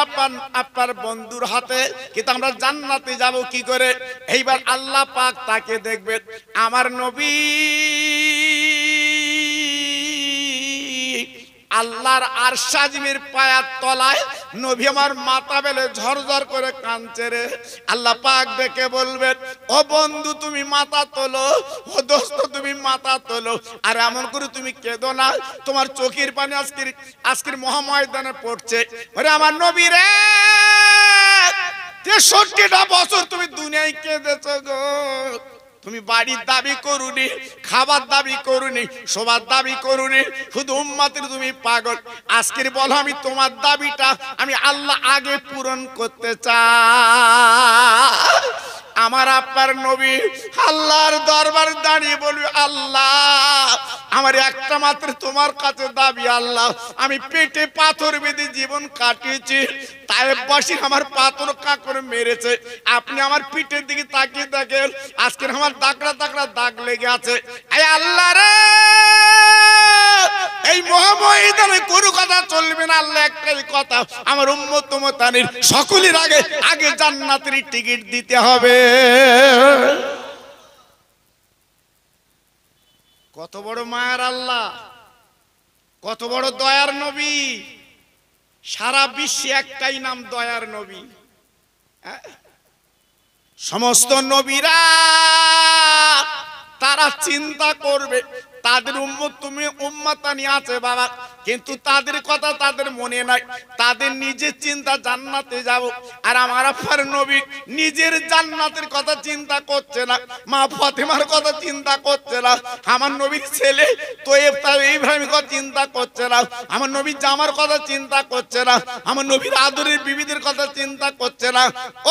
আপনার বন্ধুর হাতে, কিন্তু আমরা জান্নাতে যাব কি করে? এইবার আল্লাহ পাক তাকে দেখবেন, আমার নবী আল্লাহর আরশ আজিমের পায়ের তলায় নবী আমার মাথা বেলে ঝরঝর করে কাঁদছে রে। আল্লাহ পাক ডেকে বলবেন ও বন্ধু তুমি মাথা তোলো, ও দোস্ত তুমি মাথা তোলো, আর এমন করে তুমি কেঁদো না, তোমার চোখের পানি আজকের মহাময়দানে পড়ছে। ওরে আমার নবী রে 63টা বছর তুমি দুনিয়ায় কেঁদেছো গো, তুমি বাড়ির দাবি করুনি, খাবার দাবি করুনি, সবার দাবি করুনি, শুধু উম্মতের তুমি পাগল। আজকের বলো আমি তোমার দাবিটা আমি আল্লাহ আগে পূরণ করতে চাই। আমার আপনার নবী আল্লাহর দরবারে দাঁড়িয়ে বলবে আল্লাহ আমার একটা মাত্র তোমার কাছে দাবি, আল্লাহ আমি পেটে পাথর বেঁধে জীবন কাটিয়েছি, তায়েববাসী আমার পাথর কাকড়ে মেরেছে, আপনি আমার পিঠের দিকে তাকিয়ে দেখেন আজকে আমার দাগড়া দাগড়া দাগ লেগে আছে। এই আল্লাহ রে এই মহাময়দানে কোনো কথা চলবে না, আল্লাহ একটাই কথা, আমার উম্মত উম্মতানির সকলের আগে আগে জান্নাতের টিকিট দিতে হবে। কত বড় মায়ার আল্লাহ, কত বড় দয়ার নবী। সারা বিশ্বে একটাই নাম দয়ার নবী। সমস্ত নবীরা তারা চিন্তা করবে তাদের উম্মত তুমি উম্মতানি আছে বাবা, কিন্তু তাদের কথা তাদের মনে নাই, তাদের নিজের চিন্তা জান্নাতে যাব। আর আমার আপনার নবী নিজের জান্নাতের কথা চিন্তা করছে না, মা ফাতেমার কথা চিন্তা করছে না, আমার নবীর ছেলে তোয়েব ইব্রাহিমের কথা চিন্তা করছে না, আমার নবীর জামার কথা চিন্তা করছে না, আমার নবীর আদরের বিবিদের কথা চিন্তা করছে না।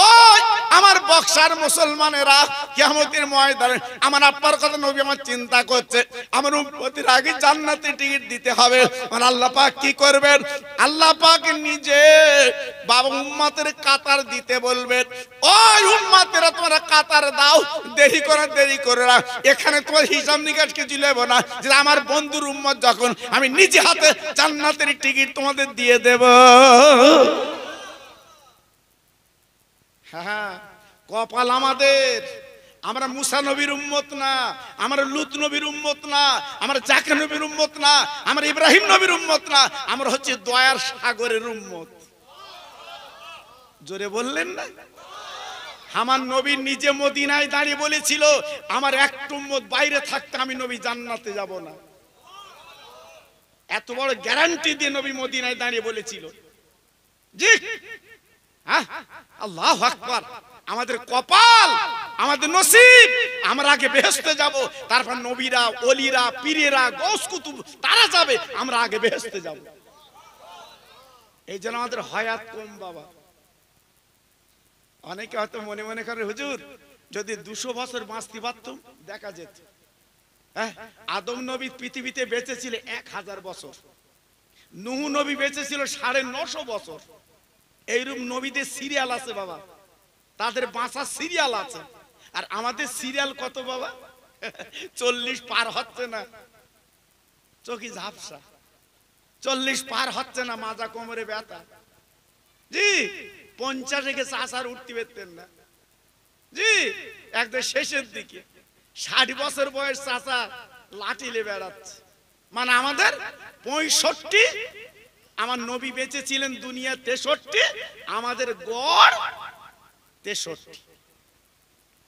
ওই আমার বক্সার মুসলমানেরা কিয়ামতের ময়দানে আমার আব্বার কথা নবী আমার চিন্তা করছে, আমার উম্মতের আগে জান্নাতের টিকিট দিতে হবে। আর আল্লাহ পাক কি করবেন? আল্লাহ পাক নিজে বাবা উম্মতের কাতার দিতে বলবেন, ওই উম্মতেরা তোমরা কাতার দাও, দেরি করে না, এখানে তোমার হিসাব নিকাশ কিছু নেব না, যে আমার বন্ধুর উম্মত যখন আমি নিজে হাতে জান্নাতের টিকিট তোমাদের দিয়ে দেব। হ্যাঁ কপাল আমাদের, আমরা মুসা নবীর উম্মত না, আমরা লুত নবীর উম্মত না, আমরা জাকির নবীর উম্মত না, আমরা ইব্রাহিম নবীর উম্মত না, আমরা হচ্ছে দয়ার সাগরের উম্মত। জোরে বললেন না? আমার নবী নিজে মদিনায় দাঁড়িয়ে বলেছিল আমার একটা উম্মত বাইরে থাকতে আমি নবী জান্নাতে যাব না। এত বড় গ্যারান্টি দিয়ে নবী মদিনায় দাঁড়িয়ে বলেছিল। জি হ্যাঁ, আল্লাহু আকবার। আমাদের কপাল, আমাদের নসিব, আমরা আগে বেহেশতে যাব, তারপর নবীরা, ওলিরা, পীরেরা, গৌস কুতুব তারা যাবে, আমরা আগে বেহেশতে যাব। এই জন্য আমাদের হায়াত কম বাবা। অনেকে হয়তো মনে মনে করে হুজুর যদি 200 বছর বাঁচতে পারতাম দেখা যেত। হ্যাঁ, আদম নবী পৃথিবীতে বেঁচে ছিল 1000 বছর, নূহ নবী বেঁচে ছিল 950 বছর। এইরূপ নবীদের সিরিয়াল আছে বাবা, তাদের বাঁচার সিরিয়াল আছে। আর আমাদের সিরিয়াল কত বাবা? 40 পার হচ্ছে না, চোখে ঝাপসা, 40 পার হচ্ছে না, মাজা কোমরে ব্যথা। জি 50 গেছে, আসার উঠতে পারতেন না। জি একদম শেষের দিকে 60 বছর বয়স চাচা লাঠি নিয়ে বেড়াচ্ছে। মানে আমাদের 65, আমার নবী বেঁচে ছিলেন দুনিয়া 63, আমাদের গড় 63।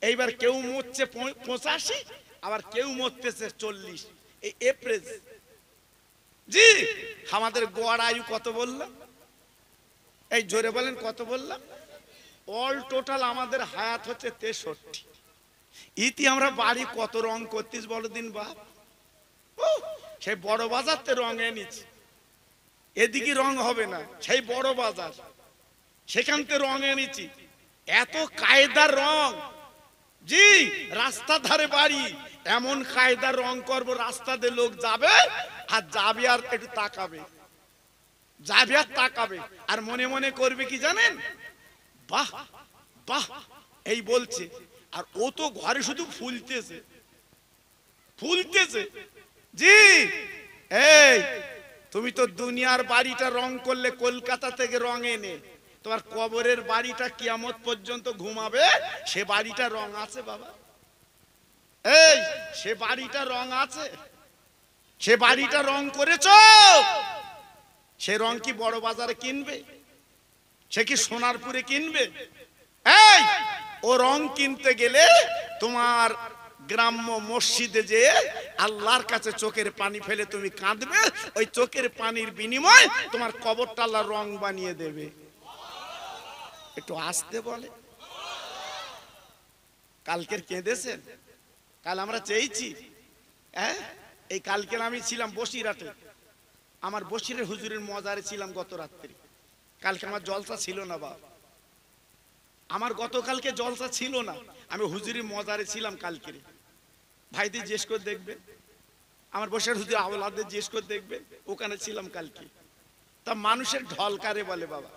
এইবার কেউ মরছে 85, আবার কেউ মরতেছে 40। এই এপ্রিল জি আমাদের গড় আয়ু কত বললাম? এই জোরে বলেন কত বললাম? অল টোটাল আমাদের হায়াত হচ্ছে 63। ইতি আমরা বাড়ি কত রং করতিস বলো দিন বাপ। সেই বড় বাজারতে রং এনেছি, এদিকে রং হবে না, সেই বড় বাজার সেখানতে রং এনেছি, এত কায়দার রং জি। রাস্তা ধারে বাড়ি, এমন কায়দার রং করব রাস্তা দিয়ে লোক যাবে আর যাবে আর একটু তাকাবে, যাবে আর তাকাবে আর মনে মনে করবে কি জানেন, বাহ বাহ এই বলছে। আর ও তো ঘরে শুধু ফুলতেছে ফুলতেছে জি। এই তুমি তো দুনিয়ার বাড়িটা রং করলে কলকাতা থেকে রং এনে, তোমার কবরের বাড়িটা কিয়ামত পর্যন্ত ঘুমাবে, সে বাড়িটা রং আছে বাবা। এই সে বাড়িটা রং আছে, সে বাড়িটা রং করেছো, সে রং কি বড় বাজারে কিনবে? সে কি সোনারপুরে কিনবে? এই ও রং কিনতে গেলে তোমার গ্রাম্য মসজিদে যে আল্লাহর কাছে চোখের পানি ফেলে তুমি কাঁদবে, ওই চোখের পানির বিনিময়ে তোমার কবরটা আল্লাহ রং বানিয়ে দেবে। একটু আসতে বলে। কালকের কেঁদেছেন? কাল আমরা চেয়েছি, হ্যাঁ এই কালকে আমি ছিলাম বসিরহাটে, আমার বসিরের হুজুরের মজারে ছিলাম গত রাত্রি। কালকে আমার জলসা ছিল না বাবা, আমার গতকালকে জলসা ছিল না, আমি হুজুরের মজারে ছিলাম কালকে। ভাইদের জিজ্ঞেস করে দেখবেন, আমার বসির হুজুর আওলাদের জিজ্ঞেস করে দেখবেন, ওখানে ছিলাম কালকে। তা মানুষের ঢলকারে বলে বাবা,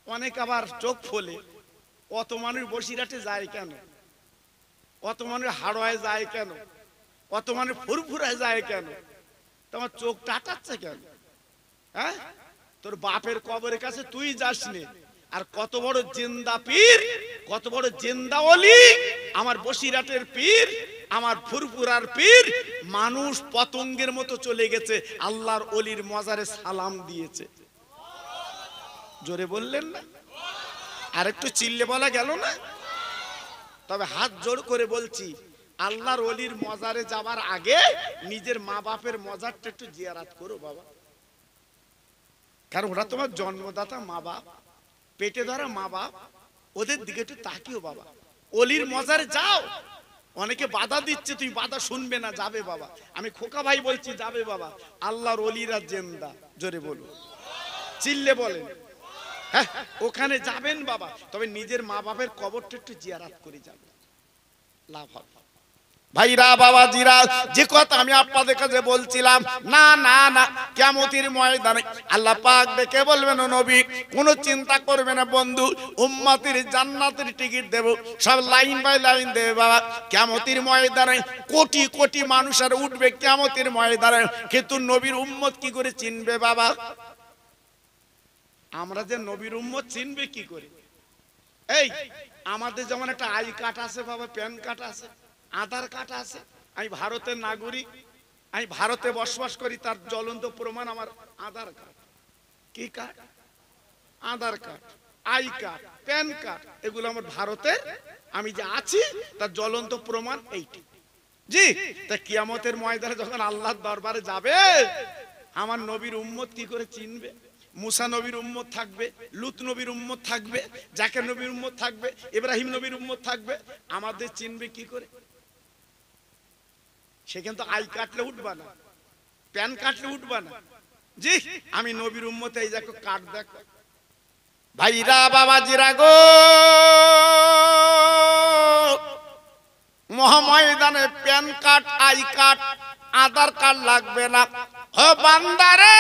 অনেক আবার চোখ ফোলে, অত মানুষ বসিরহাটে যায় কেন, অত মানুষ হাড়োয়ায় যায় কেন, অত মানুষ ফুরফুরায় যায় কেন, তোমার চোখ টাটাচ্ছে কেন? হ্যাঁ তোর বাপের কবরের কাছে তুই যাস নে, আর কত বড় জিন্দা পীর, কত বড় জিন্দা ওলি আমার বসিরহাটের পীর, আমার ফুরফুরার পীর, মানুষ পতঙ্গের মতো চলে গেছে, আল্লাহর ওলির মজারে সালাম দিয়েছে। জোরে বললেন না? আর একটু চিল্লে বলা গেল না? তবে হাত জোড় করে বলছি, আল্লাহর ওলির মজারে যাবার আগে নিজের মা বাপের মজারটা একটু জিয়ারাত করো বাবা, কারণ ওরা তোমার জন্মদাতা মা বাপ, পেটে ধরা মা বাপ, ওদের দিকে একটু তাকিও বাবা। ওলির মজারে যাও, অনেকে বাধা দিচ্ছে, তুমি বাধা শুনবে না, যাবে বাবা। আমি খোকা ভাই বলছি, যাবে বাবা। আল্লাহর ওলিরা জিন্দা, জোরে বলুন, চিল্লে বলেন, হ্যাঁ ওখানে যাবেন বাবা। তবে নিজের মা বাপের কবরটা একটু জিয়ারাত করে যাবেন, লাভ হবে। ভাইরা বাবাজিরা, যে কথা আমি আপনাদের কাছে বলছিলাম, না না না কিয়ামতের ময়দানে আল্লাহ পাক ডেকে বলবেন, ও নবী কোনো চিন্তা করবে না বন্ধু, উম্মতের জান্নাতের টিকিট দেব, সব লাইন বাই লাইন দেবে বাবা। কিয়ামতের ময়দানে কোটি কোটি মানুষ আর উঠবে কিয়ামতের ময়দানে, কিন্তু নবীর উম্মত কি করে চিনবে বাবা? আমরা যে নবীর উম্মত চিনবে কি করে? এই আমাদের যেমন একটা আই কার্ড আছে বাবা, প্যান কার্ড আছে, আধার কার্ড আছে, আমি ভারতের নাগরিক, আমি ভারতে বসবাস করি, তার জ্বলন্ত প্রমাণ আমার আধার কার্ড। কি card? Aadhaar card, I card, pan card, এগুলো আমার ভারতের, আমি যে আছি তার জ্বলন্ত প্রমাণ এইটি জি। তা কিয়ামতের ময়দানে যখন আল্লাহর দরবারে যাবে, আমার নবীর উম্মত কি করে চিনবে? মুসা নবীর উম্মত থাকবে, লুত নবীর উম্মত থাকবে, জাকের নবীর উম্মত থাকবে, ইব্রাহিম নবীর উম্মত থাকবে, আমাদের চিনবে কি করে? সে কিন্তু আই কাটলে উঠবা না, প্যান কাটলে উঠবা না জি। আমি নবীর উম্মত, এই দেখো কার্ড দেখো। ভাইরা বাবাজিরা গো, মহাময়দানে PAN card, I card, Aadhaar card লাগবে না। ও বান্দারে,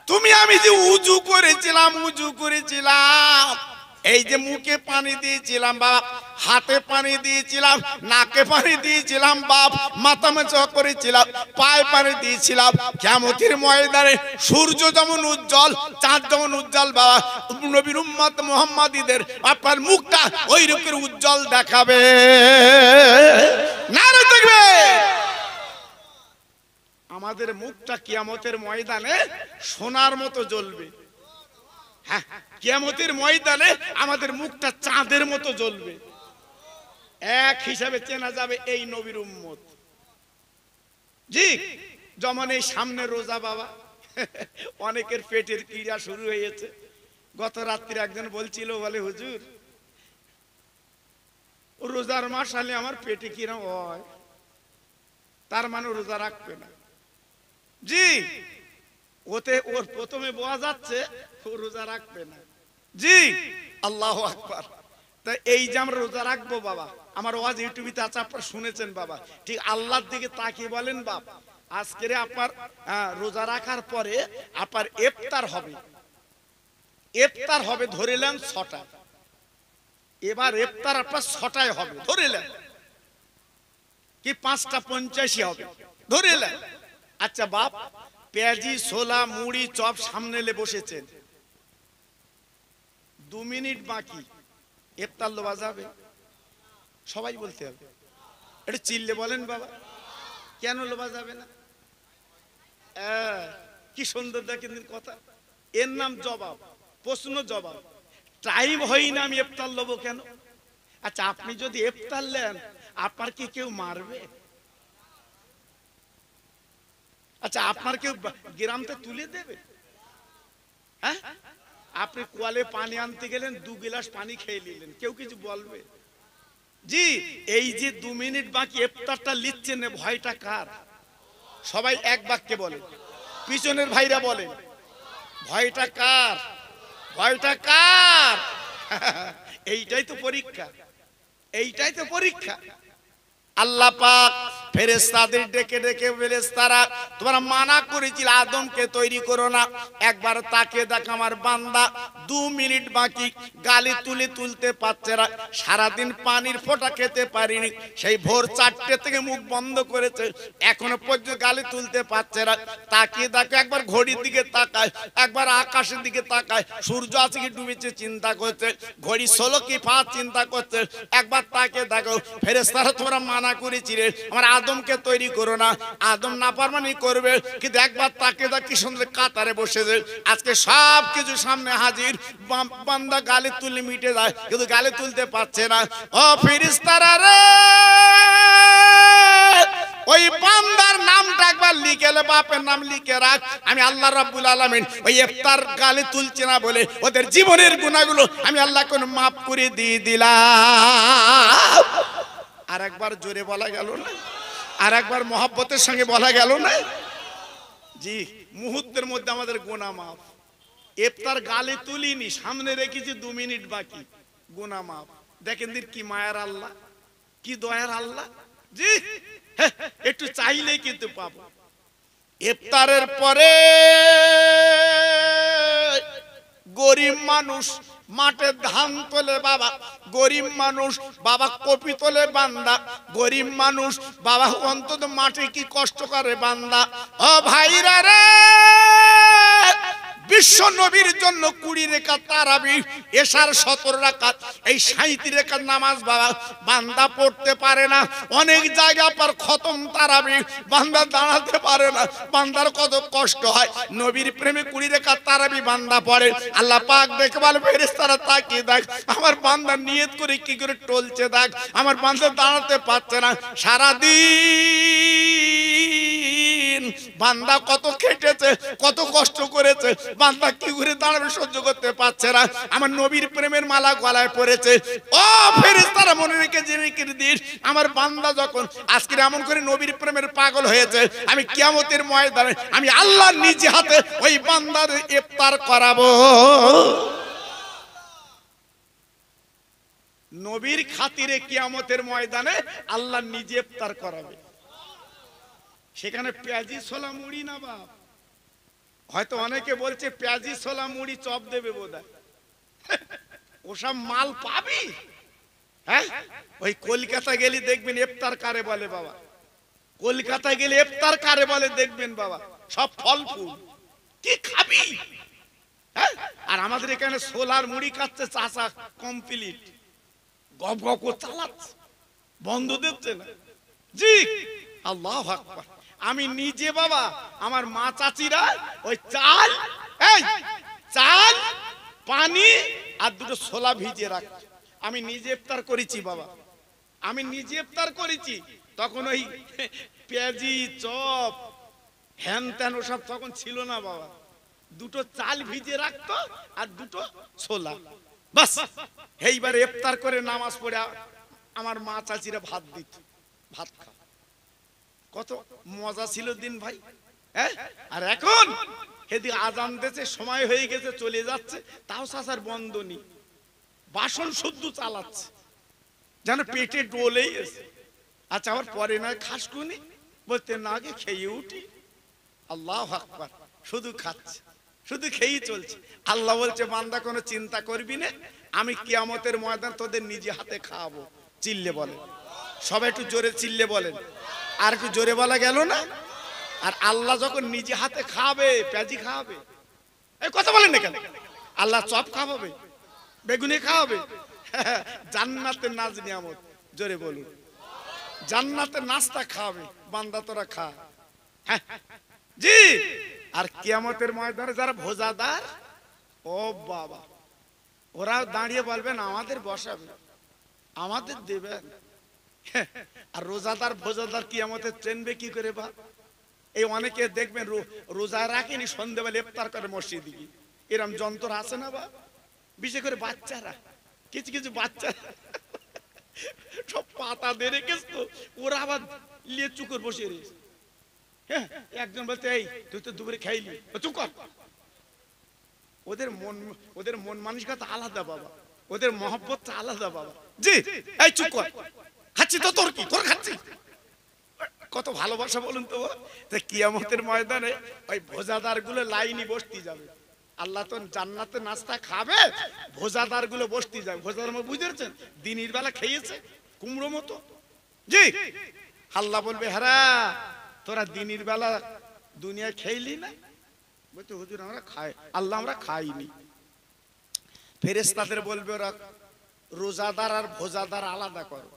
তুমি আমি যে উজু করেছিলাম, এই যে মুখে পানি দিয়েছিলাম বাপ, হাতে পানি দিয়েছিলাম, নাকে পানি দিয়েছিলাম বাপ, মাথা মেচা করেছিলাম, পায়ে পানি দিয়েছিলাম, কিয়ামতের ময়দানে সূর্য যেমন উজ্জ্বল, চাঁদ যেমন উজ্জ্বল বাবা, নবীর উম্মত মুহাম্মাদীদের আপনার মুখটা ওই রকমের উজ্জ্বল দেখাবে। নারে তাকবীর, আমাদের মুখটা কিয়ামতের ময়দানে সোনার মতো জ্বলবে। হ্যাঁ, কিয়ামতের ময়দানে আমাদের মুখটা চাঁদের মতো জ্বলবে। এক হিসাবে চেনা যাবে এই নবীর উম্মত। জি, যেমন এই সামনে রোজা বাবা, অনেকের পেটের পীড়া শুরু হয়েছে। গত রাত্রি একজন বলছিল, বলে হুজুর রোজার মাস হলে আমার পেটে কিরম হয়, তার মানে রোজা রাখবে না। জি, ওতে ওর প্রথমে বোঝা যাচ্ছে ও রোজা রাখবে না। জি, আল্লাহু আকবার। তাই এই যে আমরা রোজা রাখবো বাবা, আমার ওয়াজ ইউটিউবে আছে, আপনারা শুনেছেন বাবা, ঠিক আল্লাহর দিকে তাকিয়ে বলেন বাপ, আজকে আপনার রোজা রাখার পরে আপনার ইফতার হবে। ইফতার হবে ধরেলেন ৬টা, এবার ইফতার আপনার ৬টায় হবে ধরেলেন, কি ৫টা ৮৫ হবে ধরেলেন। আচ্ছা বাপ, পেঁয়াজি ছোলা মুড়ি চপ সামনে এলে বসেছেন, 2 মিনিট বাকি, ইফতার লোবা যাবে? সবাই বলতে হবে, একটু চিল্লে বলেন বাবা, কেন লোবা যাবে না? কি সুন্দর দেখেন কথা, এর নাম জবাব, প্রশ্ন জবাব। টাইম হই না, আমি ইফতার লব কেন? আচ্ছা, আপনি যদি ইফতার নেন, আপনার কি কেউ মারবে? আচ্ছা, আপনার কেউ গ্রামতে তুলে দেবে? হ্যাঁ, আপনি কোয়ালে পানি আনতে গেলেন, 2 গ্লাস পানি খেয়ে নিলেন, কেউ কিছু বলবে? জি, এই যে 2 মিনিট বাকি ইফতারটা লিচ্ছেন, ভয়টা কার? সবাই এক বাক্যে বলেন, পিছনের ভাইরা বলেন, ভয়টা কার? ভয়টা কার? এইটাই তো পরীক্ষা, এইটাই তো পরীক্ষা। আল্লাহ পাক ফেরেশতাদের ডেকে ডেকে, ফেরেশতারা তোমরা মানা করেছিল আদমকে তৈরি করো না, একবার তাকে দেখ আমার বান্দা 2 মিনিট বাকি, গালি তুলতে পারছে না, সারাদিন পানির ফোঁটা খেতে পারিনি, সেই ভোর 4টে থেকে মুখ বন্ধ করেছে, এখনো পর্যন্ত গালি তুলতে পারছে না। তাকিয়ে দেখো, একবার ঘড়ির দিকে তাকায়, একবার আকাশের দিকে তাকায়, সূর্য আছে কি ডুবেছে চিন্তা করছে, ঘড়ি 16 কি 5 চিন্তা করছে, একবার তাকে দেখো। ফেরেশতারা তোমরা মানা করেছিলে আমার আদমকে তৈরি করো না, আদম নাফরমানি করবে, কিন্তু একবার তাকে দেখ কি সুন্দর কাতারে বসেছে, আজকে সব কিছু সামনে হাজির, বান্দা গালি তুলে মিটে যায়, কিন্তু গালি তুলতে পারছে না। ও ফেরেশতারা রে, ওই বান্দার নামটা একবার লিখে লে, বাপের নাম লিখে রাখ, আমি আল্লাহ রাব্বুল আলামিন ওই ইফতার গালি তুলছে না বলে ওদের জীবনের গুনাহগুলো আমি আল্লাহ কোন মাফ করে দিয়ে দিলাম। আর একবার জোরে বলা গেল না, আর একবার মহব্বতের সঙ্গে বলা গেল না। জি, মুহূর্তের মধ্যে আমাদের গুনাহ মাফ। ইফতার গালি তুলিনি, সামনে রেখেছি 2 মিনিট বাকি, গুনাহ মাফ। দেখেন কি মায়ার আল্লাহ, কি দয়ার আল্লাহ। জি, একটু চাইলেই কিন্তু পাবো। ইফতারের পরে গরিব মানুষ মাঠে ধান তোলে বাবা, গরিব মানুষ বাবা কপি তোলে বান্দা, গরিব মানুষ বাবা অন্তত মাঠে কি কষ্ট করে বান্দা। ও ভাইরা রে, বিশ্ব নবীর জন্য 20 রাকাত তারাবি, এশার 17 রাকাত, এই 37 রাকাত নামাজ বাবা বান্দা পড়তে পারে না। অনেক জায়গা পর খতম তারাবি, বান্দা দাঁড়াতে পারে না, বান্দার কত কষ্ট হয়। নবীর প্রেমে 20 রাকাত তারাবি বান্দা পড়ে, আল্লাহ পাক দেখে বলে ফেরেশতারা তাকিয়ে দেখ আমার বান্দা নিয়ত করে কি করে টলছে, দেখ আমার বান্দা দাঁড়াতে পারছে না, সারাদিন বান্দা কত খেটেছে, কত কষ্ট করেছে, বান্দা কি করে দাঁড়াবে, সহ্য করতে পারছে না, আমার নবীর প্রেমের মালা গলায় পড়েছে। ও ফেরেশতারা মনে রেখে জিকির দিস, আমার বান্দা যখন আজকে এমন করে নবীর প্রেমের পাগল হয়েছে, আমি কিয়ামতের ময়দানে আমি আল্লাহ নিজে হাতে ওই বান্দার ইফতার করাবো। নবীর খাতিরে কিয়ামতের ময়দানে আল্লাহ নিজে ইফতার করাবে। সেখানে পেঁয়াজি ছোলা মুড়ি না বাপ, হয়তো অনেকে বলছে পেঁয়াজি ছোলা মুড়ি চপ দেবে বোধহয়, ওসব মাল পাবি? হ্যাঁ, ওই কলকাতা গেলে দেখবেন ইফতার কারে বলে বাবা, কলকাতা গেলে ইফতার কারে বলে দেখবেন বাবা, সব ফল ফুল, কি খাবি? হ্যাঁ, আর আমাদের এখানে ছোলার মুড়ি খাচ্ছে চাচা কমপ্লিট, গপ গপ চালাচ্ছে, বন্ধ দিচ্ছে না। জি, আল্লাহু আকবার। আমি নিজে বাবা আমার মা চাচিরা ওই চাল চাল পানি আর দুটো ছোলা ভিজিয়ে রাখ। আমি নিজে ইফতার করেছি বাবা, আমি নিজে ইফতার করেছি। তখন ওই পেঁয়াজি চপ হ্যান ত্যান ওসব তখন ছিল না বাবা। দুটো চাল ভিজিয়ে রাখতো আর দুটো ছোলা, বাস। এইবারে ইফতার করে নামাজ পড়ে আমার মা চাচিরা ভাত দিত, ভাত খা। কত মজা ছিল দিন ভাই। হ্যাঁ, আর এখন এদিকে আজান দিতে সময় হয়ে গেছে, চলে যাচ্ছে, তাও চাচার বন্ধ নেই, বাসন শুদ্ধ চালাচ্ছে যেন পেটে ডোলেই আছে। আচ্ছা আবার পরে নয় খাস কুনি, বলতে না আগে খেয়ে উঠি। আল্লাহু আকবার, শুধু খাচ্ছে, শুধু খেয়েই চলছে। আল্লাহ বলছে বান্দা কোনো চিন্তা করবি না, আমি কিয়ামতের ময়দান তোদের নিজে হাতে খাওয়াবো। চিল্লে বলেন, সবাই একটু জোরে চিল্লে বলেন, আর একটু জোরে বলা গেল না? আর আল্লাহ যখন নিজে হাতে খাওয়াবে, পেঁয়াজি খাওয়াবে, এই কথা বলেন না কেন? আল্লাহ চপ খাওয়াবে, বেগুনি খাওয়াবে, জান্নাতের নাজ নিয়ামত, জোরে বলুন, জান্নাতের নাস্তা খাওয়াবে। বান্দা তোরা খা। হ্যাঁ জি। আর কিয়ামতের ময়দানে যারা ভোজাদার, ও বাবা, ওরা দাঁড়িয়ে বলবেন আমাদের বসাবে, আমাদের দেবেন। আর রোজাদার ভোজাদার কিয়ামতে চেনবে কি করে বা? এই অনেকে দেখবেন রোজা রাখেনি, সন্ধ্যেবেলা ইফতার করে মসজিদে গিয়ে, এরকম যন্ত্র আছে না বা? বিশেষ করে বাচ্চারা, কিছু কিছু বাচ্চা সব পাতা দিয়ে রেখেছে তো, ওরা আবার লিয়ে চুকর বসে রয়েছে। হ্যাঁ, একজন বলতে এই তুই তো দুপুরে খাইলি, চুপ কর। ওদের মন মানসিকতা আলাদা বাবা, ওদের মহব্বতটা আলাদা বাবা। জি, এই চুপ কর, খাচ্ছি তো, তোর কি, তোর খাচ্ছি। কত ভালোবাসা বলুন তো। কিয়ামতের ময়দানে ওই ভোজাদার গুলো লাইনি বসতে যাবে। আল্লাহ তো জান্নাতে নাস্তা খাবে, ভোজাদার গুলো বসতে যাবে। ভোজাদার বুঝেছেন, দিনের বেলা খেয়েছে কুমড়ো মতো। জি, আল্লাহ বলবে হ্যাঁ তোরা দিনের বেলা দুনিয়া খেইলি না? বলতে হুজুর আমরা খাই। আল্লাহ আমরা খাইনি। ফেরেশতাদের বলবে ওরা রোজাদার আর ভোজাদার আলাদা করো।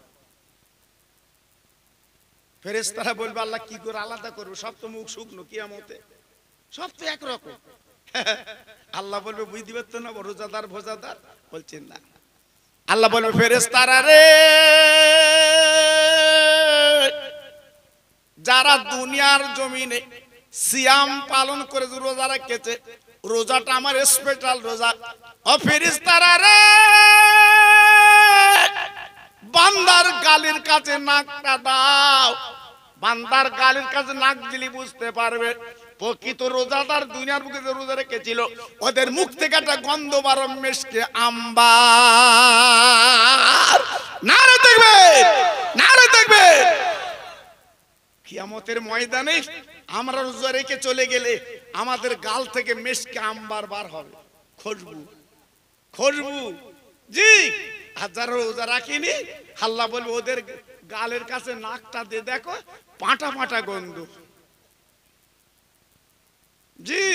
ফেরেশতারা বলবে আল্লাহ কি করে আলাদা করবো, সব তো মুখ শুকনো কিয়ামতে, সব তো একরকম। আল্লাহ বলবে বুঝতে পারতো না রোজাদার ভোজাদার? বলছেন না। আল্লাহ বলবে ফেরেশতারা রে, যারা দুনিয়ার জমিনে সিয়াম পালন করে রোজা রেখেছে, রোজাটা আমার স্পেশাল রোজা। ও ফেরেশতারা রে, বান্দার গালের কাছে নাকটা দাও। বান্দার গালের কাছে নাক দিলে বুঝতে পারবে প্রকৃত রোজাদার দুনিয়ার বুকে যে রোজা রেখেছিল, ওদের মুখ থেকে একটা গন্ধ বার মেশকে আম্বার। নারে দেখবে, নারে দেখবে। কিয়ামতের ময়দানে আমরা রোজা রেখে চলে গেলে আমাদের গাল থেকে মেশকে আম্বার বার হবে, খুশবু, খুশবু। জি, আর যারা রোজা রাখিনি আল্লাহ বলবে ওদের গালের কাছে নাকটা দিয়ে দেখো, পাঁটা পাঁটা গন্ধ। জি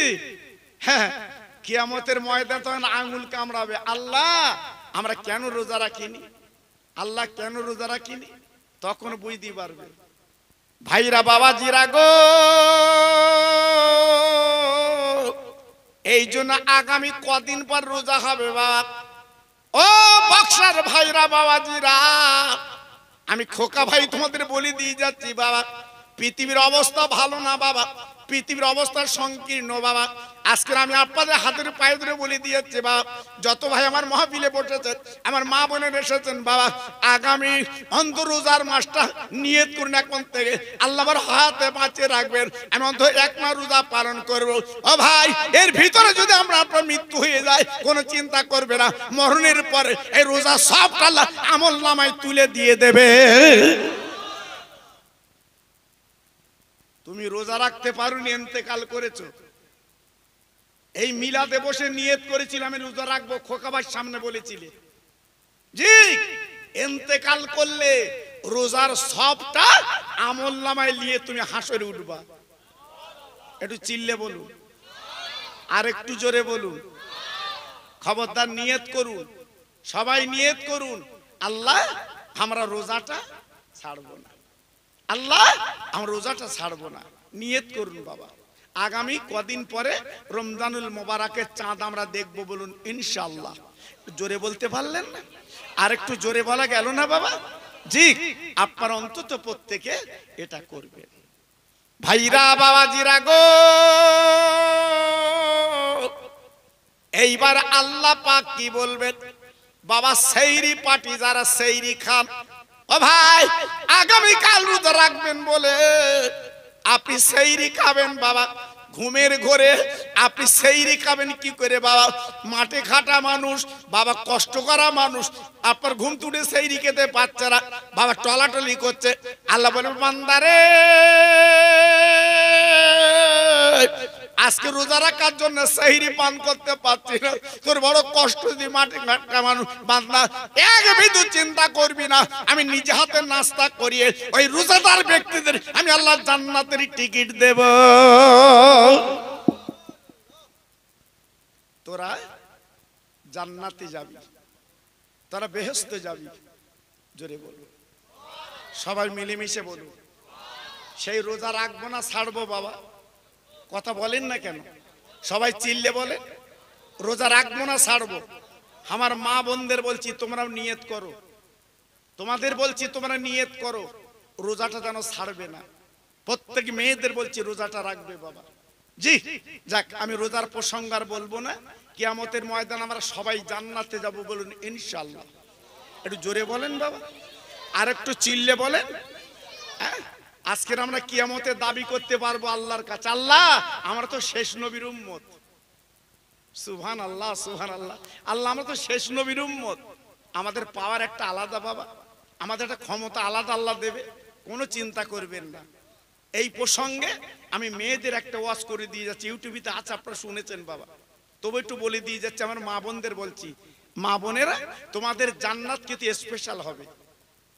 হ্যাঁ, কিয়ামতের ময়দানে তখন আঙ্গুল কামড়াবে, আল্লাহ আমরা কেন রোজা রাখিনি, আল্লাহ কেন রোজা রাখিনি। তখন বুঝতে পারবে। ভাইরা বাবাজিরা গো, এই জন্য আগামী কদিন পর রোজা হবে বাবা। ও বক্সার ভাইরা বাবাজিরা, আমি খোকা ভাই তোমাদের বলে দিয়ে যাচ্ছি বাবা, পৃথিবীর অবস্থা ভালো না বাবা, পৃথিবীর অবস্থা সংকীর্ণ বাবা। আজকে আমি আপনাদের হাতের পায়ে ধরে বলে দিয়েছি বাবা, যত ভাই আমার মাহফিলে বসেছেন, আমার মা বোনের এসেছেন বাবা, আগামী অন্তর রোজার মাসটা নিয়ত করুন এখন থেকে, আল্লাহর হাতে বাঁচিয়ে রাখবেন। আমি অন্তত এক মাস রোজা পালন করব। ও ভাই, এর ভিতরে যদি আপনার মৃত্যু হয়ে যায় কোনো চিন্তা করবে না, মরণের পরে এই রোজা সবটা আল্লাহ আমল নামায় তুলে দিয়ে দেবে। তুমি রোজা রাখতে পারোনি, ইন্তেকাল করেছো। এই মিলাদে বসে নিয়ত করেছিলাম আমি রোজা রাখবো, খোকাবার সামনে বলেছিলে। জি, ইন্তেকাল করলে রোজার সবটা আমল নামায় নিয়ে তুমি হাসরে উঠবা। একটু চিল্লে বলুন, আর একটু জোরে বলুন। খবরদার নিয়ত করুন, সবাই নিয়ত করুন, আল্লাহ আমরা রোজাটা ছাড়বো না। আল্লাহ আমরা রোজাটা ছাড়বো না, নিয়ত করুন বাবা। আগামী কদিন পরে রমজানুল মোবারকের চাঁদ আমরা দেখবো, বলুন ইনশাআল্লাহ। জোরে বলতে পারলেন না? আর একটু জোরে বলা গেল না বাবা? জি, আপনার অন্তত প্রত্যেকে এটা করবেন। ভাইরা বাবাজিরা গো, এইবার আল্লাহ পাক কি বলবেন? বাবা সেইরি পার্টি যারা সেইরি খান, ও ভাই আগামীকাল রোজা রাখবেন বলে আপনি সেইরি খাবেন বাবা, ঘুমের ঘরে আপনি সেইরি খাবেন কি করে বাবা? মাঠে খাটা মানুষ বাবা, কষ্ট করা মানুষ, আপনার ঘুম তুলে সেইরি খেতে পাচ্ছে না বাবা, টলাটলি করছে। আল্লাহ বলে বান্দারে আজকে রোজা রাখার জন্য সেহরি পান করতে পারছি না, তোর বড় কষ্ট দি মাঠে ঘাটটা মানুষ। বান্দা এক বিন্দু চিন্তা করবি না, আমি নিজে হাতে নাস্তা করিয়ে ওই রোজাদার ব্যক্তিদের আমি আল্লাহ জান্নাতের টিকিট দেব। তোরা জান্নাতে যাবি, তোরা বেহেশতে যাবি। জোরে বলুন, সবাই মিলেমিশে বলুন। সেই রোজা রাখবো না ছাড়বো বাবা, কথা বলেন না কেন? সবাই চিল্লে বলে রোজা রাখবো না ছাড়বো। আমার মা বোনদের বলছি তোমরাও নিয়ত করো, তোমাদের বলছি তোমরা নিয়ত করো, রোজাটা যেন ছাড়বে না। প্রত্যেক মেয়েদের বলছি রোজাটা রাখবে বাবা। জি যাক, আমি রোজার প্রসঙ্গ আর বলবো না। কিয়ামতের ময়দান আমরা সবাই জান্নাতে যাব, বলুন ইনশাআল্লাহ। একটু জোরে বলেন বাবা, আর একটু চিল্লে বলেন। হ্যাঁ, আজকের আমরা কিয়ামতে দাবি করতে পারবো আল্লাহর কাছে, আল্লাহ আমরা তো শেষ নবীর উম্মত। সুবহানাল্লাহ, সুবহানাল্লাহ। আল্লাহ আমরা তো শেষ নবীর উম্মত, আমাদের পাওয়ার একটা আলাদা বাবা, আমাদের একটা ক্ষমতা আলাদা আল্লাহ দেবে, কোনো চিন্তা করবেন না। এই প্রসঙ্গে আমি মেয়েদের একটা ওয়াজ করে দিয়ে যাচ্ছি, ইউটিউবে আছে, আপনারা শুনেছেন বাবা, তবে একটু বলে দিয়ে যাচ্ছে। আমার মা বোনদের বলছি, মা বোনেরা তোমাদের জান্নাত কিন্তু স্পেশাল হবে,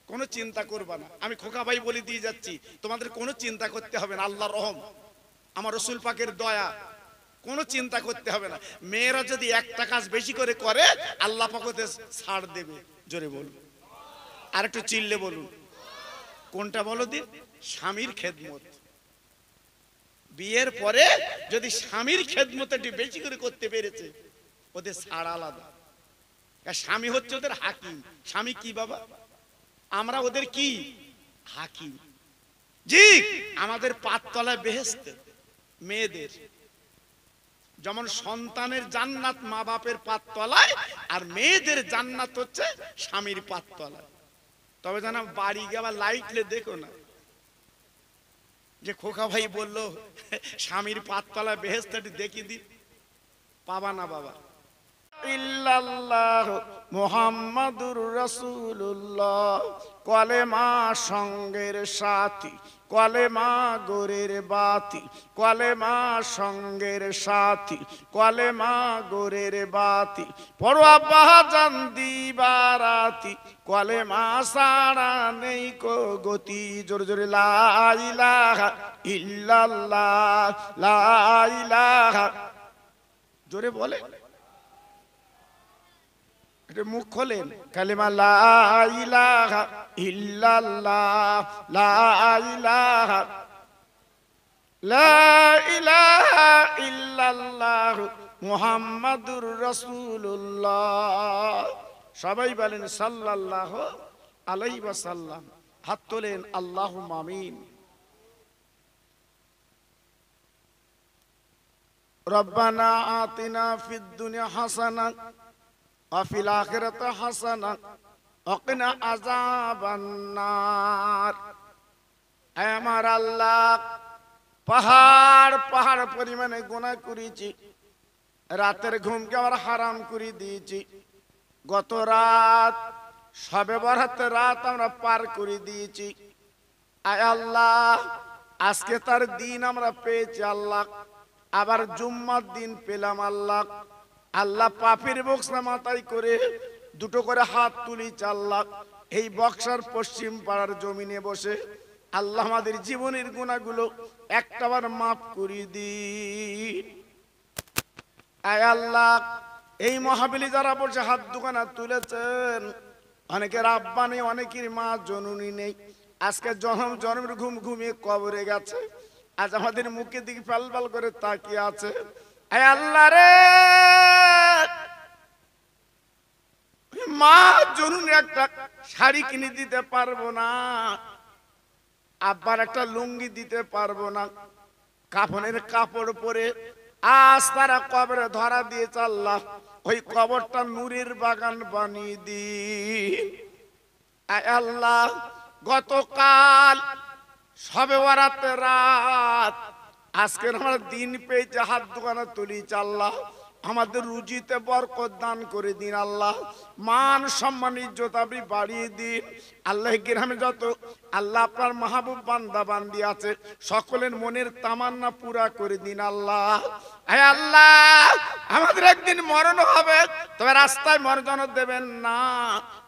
কোনো চিন্তা করবা না। আমি খোকা ভাই বলে দিয়ে যাচ্ছি, তোমাদের কোনো চিন্তা করতে হবে না। আল্লাহর রহম, আমার রসুল পাকের দয়া, কোনো চিন্তা করতে হবে না। মেয়েরা যদি একটা কাজ বেশি করে করে আল্লাহ পাক ওদের ছাড় দেবে। জোরে বলুন, আর একটু চিল্লে বলুন। কোনটা বলো দিন? স্বামীর খেদমত। বিয়ের পরে যদি স্বামীর খেদমত একটু বেশি করে করতে পেরেছে, ওদের ছাড় আলাদা। স্বামী হচ্ছে ওদের হাকিম। স্বামী কি বাবা? আমরা ওদের কি? হাকিম। জি, আমাদের পাততলায় বেহেশতে মেয়েদের যেমন সন্তানের জান্নাত মা বাপের পাততলায়, আর মেয়েদের জান্নাত হচ্ছে স্বামীর পাততলায়। তবে জানা বাড়ি গিয়ে লাইটলে দেখো না যে খোকা ভাই বললো স্বামীর পাততলায় বেহেশতটি দেখি দি, পাবা না বাবা। ইল্লাল্লাহ মুহাম্মাদুর রাসূলুল্লাহ, কলেমা সঙ্গের সাথী, কলেমা গোরের বাতি, কলেমা সঙ্গের সাথী, কলেমা গোরের বাতি, পড়ুয়া বাজান দিবারাতি, কলেমা সারা নেই কো গতি। জোরে জোরে লা ইলাহা ইল্লাল্লাহ, লা ইলাহা, জোরে বলে, মুখ খোলেন। কালেমা লা ইলাহা ইল্লাল্লাহ, লা ইলাহা, লা ইলাহা ইল্লাল্লাহ মুহাম্মাদুর রাসূলুল্লাহ। সবাই বলেন সাল্লাল্লাহু আলাইহি ওয়াসাল্লাম। হাত তোলেন, আল্লাহুম্মা আমিন। রব্বানা আতিনা ফিদ দুনিয়া হাসানা وفي الآخرة حسنة وقنا عذاب النار। আমার আল্লাহ, পাহাড় পাহাড় পরিমাণে গুনাহ করেছি, রাতের ঘুমকে আমার হারাম করে দিয়েছি। গত রাত শবে বরাতের রাত আমরা পার করে দিয়েছি। আয় আল্লাহ, আজকে তার দিন আমরা পেয়েছি আল্লাহ, আবার জুম্মার দিন পেলাম আল্লাহ। আল্লাহ পাপের বক্সা মাথায় করে দুটো করে হাত তুলি আল্লাহ, এই বক্সার পশ্চিম পাড়ার জমিনে বসে আল্লাহ আমাদের জীবনের গুনাহগুলো একটাবার মাফ করে দিন। আয় আল্লাহ, এই মহাবিলি যারা বসে হাত দুখানা তুলেছেন, অনেকের আব্বা নেই, অনেকের মা জননী নেই, আজকে জনম জন্মের ঘুম ঘুমিয়ে কবরে গেছে, আজ আমাদের মুখের দিকে পাল পাল করে তাকিয়ে আছে। এ আল্লাহ রে, মা জরুরি একটা শাড়ি কিনে দিতে পারবো না, আব্বার একটা লুঙ্গি দিতে পারবো না, কাফনের কাপড় পরে আজ তারা কবরে ধরা দিয়েছে। আল্লাহ ওই কবরটা নূরের বাগান বানিয়ে দিন। আল্লাহ গতকাল সবে বরাতে রাত, আজকের আমরা দিন পেয়েছে, হাত দোকানে তুলিছে। আল্লাহ আমাদের রুজিতে বরকত দান করে দিন। আল্লাহ মান সম্মান ইজ্জত আপনি বাড়িয়ে দিন। আল্লাহ গ্রামে যত আল্লাহ আপনার মাহবুব বান্দা বান্দি আছে, সকলের মনের তামান্না পুরা করে দিন। আল্লাহ হে আল্লাহ, আমাদের একদিন মরণ হবে, তবে রাস্তায় মরণ দেবেন না,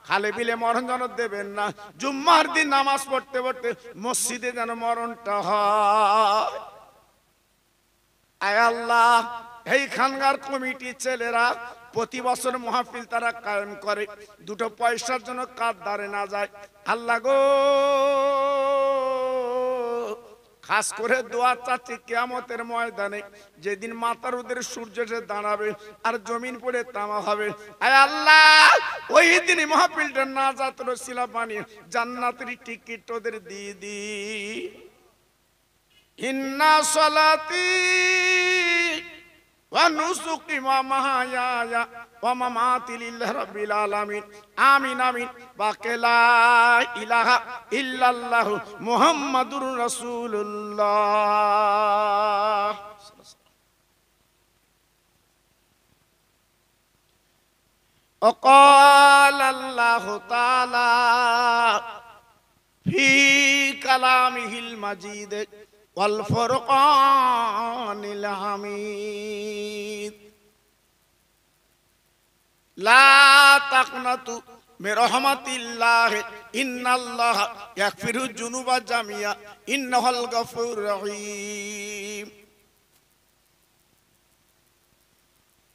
খালে বিলে মরণ দেবেন না। জুম্মার দিন নামাজ পড়তে পড়তে মসজিদে যেন মরণটা হয়। আয় আল্লাহ, এই খানগার কমিটির ছেলেরা প্রতি বছর মাহফিল তারা কায়েম করে, দুটো পয়সার জন্য কার ধারে না যায়। আল্লাহ গো, খাস করে দোয়া চাচ্ছি কিয়ামতের ময়দানে, যেদিন মাথার ওদের সূর্য এসে দাঁড়াবে আর জমিন পড়ে তামা হবে, আয় আল্লাহ ওই দিন মাহফিলটা নাজাতের ওসিলা বানিয়ে জান্নাতের টিকিট ওদের দিয়ে দি। ইন্না সালাতি ওয়া নুসুকি ওয়া মাহইয়ায়া ওয়া মামাতি লিল্লাহি রাব্বিল আলামিন, আমিন আমিন। বাকেলা ইলাহা ইল্লাল্লাহু মুহাম্মাদুর রাসূলুল্লাহ। وقال الله تعالى في كلامه المجيد والفرقان الحميد لا تقنطوا من رحمة الله إن الله يغفر الذنوب جميعا إنه الغفور الرحيم।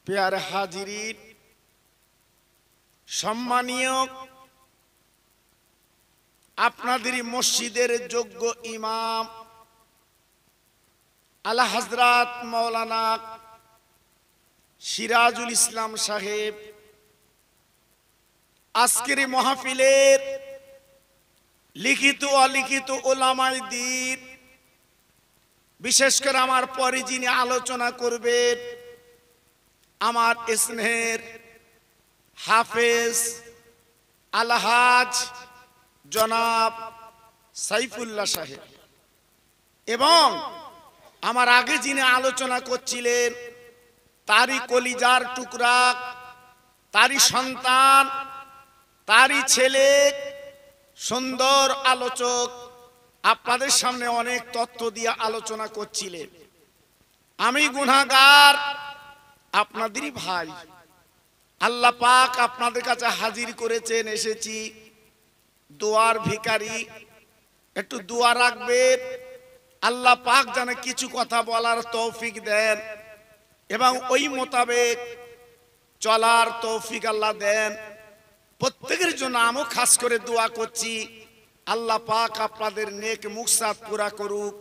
প্যারে হাজিরিন, সম্মানীয় আপনাদেরই মসজিদের যোগ্য ইমাম আলা হযরত মাওলানা সিরাজুল ইসলাম সাহেব, আজকের মাহফিলের লিখিত অলিখিত ওলামায়ে দ্বীন, বিশেষ করে আমার পরে যিনি আলোচনা করবেন, আমার স্নেহের হাফেজ আলহাজ জনাব সাইফুল্লাহ সাহেব, এবং আমার আগে যিনি আলোচনা করছিলেন তারই কলিজার টুকরা, তারই সন্তান, তারই ছেলে, সুন্দর আলোচক, আপনাদের সামনে অনেক তথ্য দিয়ে আলোচনা করছিলেন। আমি গুনাহগার, আপনাদেরই ভাই। আল্লাহ পাক আপনাদের কাছে হাজির করেছেন, এসেছি দোয়ার ভিখারি, একটু দোয়া রাখবেন। আল্লাহ পাক যেন কিছু কথা বলার তৌফিক দেন এবং ওই মোতাবেক চলার তৌফিক আল্লাহ দেন। প্রত্যেকের জন্য আমিও খাস করে দোয়া করছি, আল্লাহ পাক আপনাদের নেক মুকসাদ পুরা করুক।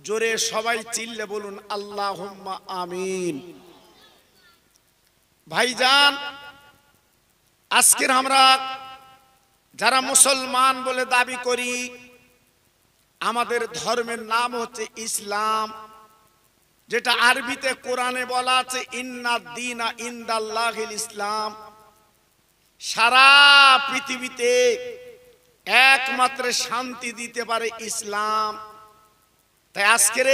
জোরে সবাই চিল্লে বলুন আল্লাহুম্মা আমিন। ভাইজান, আজকের আমরা যারা মুসলমান বলে দাবি করি, আমাদের ধর্মের নাম হচ্ছে ইসলাম, যেটা আরবিতে কোরআনে বলা আছে ইন্নাদ দীনা ইনদাল্লাহিল ইসলাম। সারা পৃথিবীতে একমাত্র শান্তি দিতে পারে ইসলাম। তাই আজকের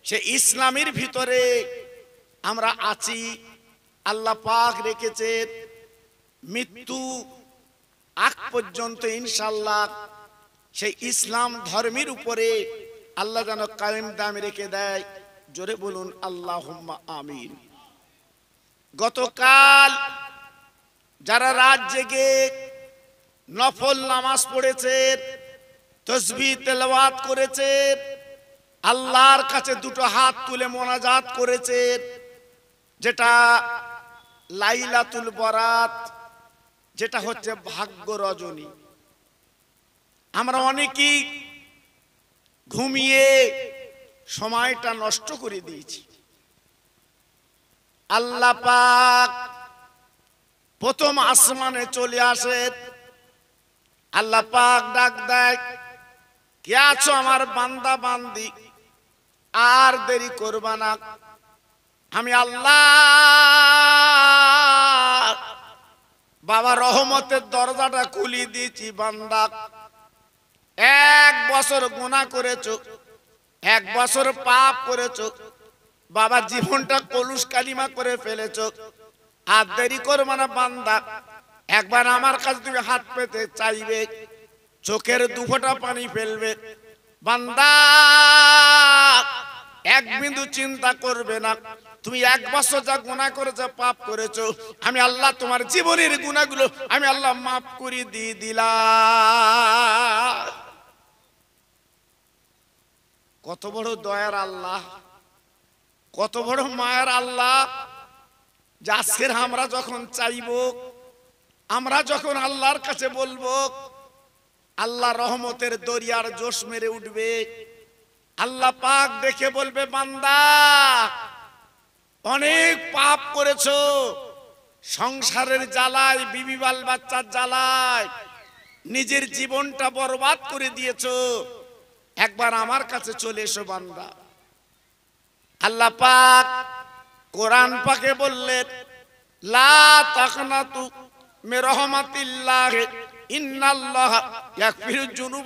সে ইসলামের ভিতরে আমরা আছি। আল্লাহ পাক রেখেছেন মৃত্যু আগ পর্যন্ত ইনশাআল্লাহ সেই ইসলাম ধর্মের উপরে আল্লাহ যেন কায়েম দাম রেখে দেয়। জোরে বলুন আল্লাহুম্মা আমিন। গতকাল যারা রাত জেগে নফল নামাজ পড়েছেন, তাসবিহ তেলাওয়াত করেছেন, আল্লাহর কাছে দুটো হাত তুলে মোনাজাত করেছেন, যেটা লাইলাতুল বরাত, যেটা হচ্ছে ভাগ্য রজনী। আমরা অনেকেই ঘুমিয়ে সময়টা নষ্ট করে দিয়েছি। আল্লাহ পাক প্রথম আসমানে চলে আসে, আল্লাহ পাক ডাক দেয়, কে আছো আমার বান্দা বান্দি, আর দেরি করবা না, আমি আল্লাহ বাবা রহমতের দরজাটা খুলে দিয়েছি। বান্দা 1 বছর গুনাহ করেছো, 1 বছর পাপ করেছো, বাবা জীবনটা কলুষ কালিমা করে ফেলেছো, আর দেরি করবে না বান্দা, একবার আমার কাছে তুমি হাত পেতে চাইবে, চোখের 2 ফোঁটা পানি ফেলবে, বান্দা 1 বিন্দু চিন্তা করবে না, তুমি 1 বছর যা গুনাহ করেছো, পাপ করেছো, আমি আল্লাহ তোমার জীবনের গুনাহগুলো আমি আল্লাহ মাফ করে দিয়ে দিলাম। কত বড় দয়ার আল্লাহ, কত বড় মায়ের আল্লাহ। যে আজকের আমরা যখন চাইবো, আমরা যখন আল্লাহর কাছে বলবো, আল্লাহ রহমতের দরিয়ার জোশ মেরে উঠবে। আল্লাহ পাক দেখে বলবে, বান্দা অনেক পাপ করেছো, সংসারের জ্বালায়, বিবি বাল বাচ্চার জ্বালায় নিজের জীবনটা বরবাদ করে দিয়েছো, একবার আমার কাছে চলে এসো বান্দা। আল্লাহ পাক কোরআন পাকে বললেন, লা তাকনাতু মির রাহমাতিল্লাহ ইন্নাল্লাহা ইয়াগফিরুয যুনুব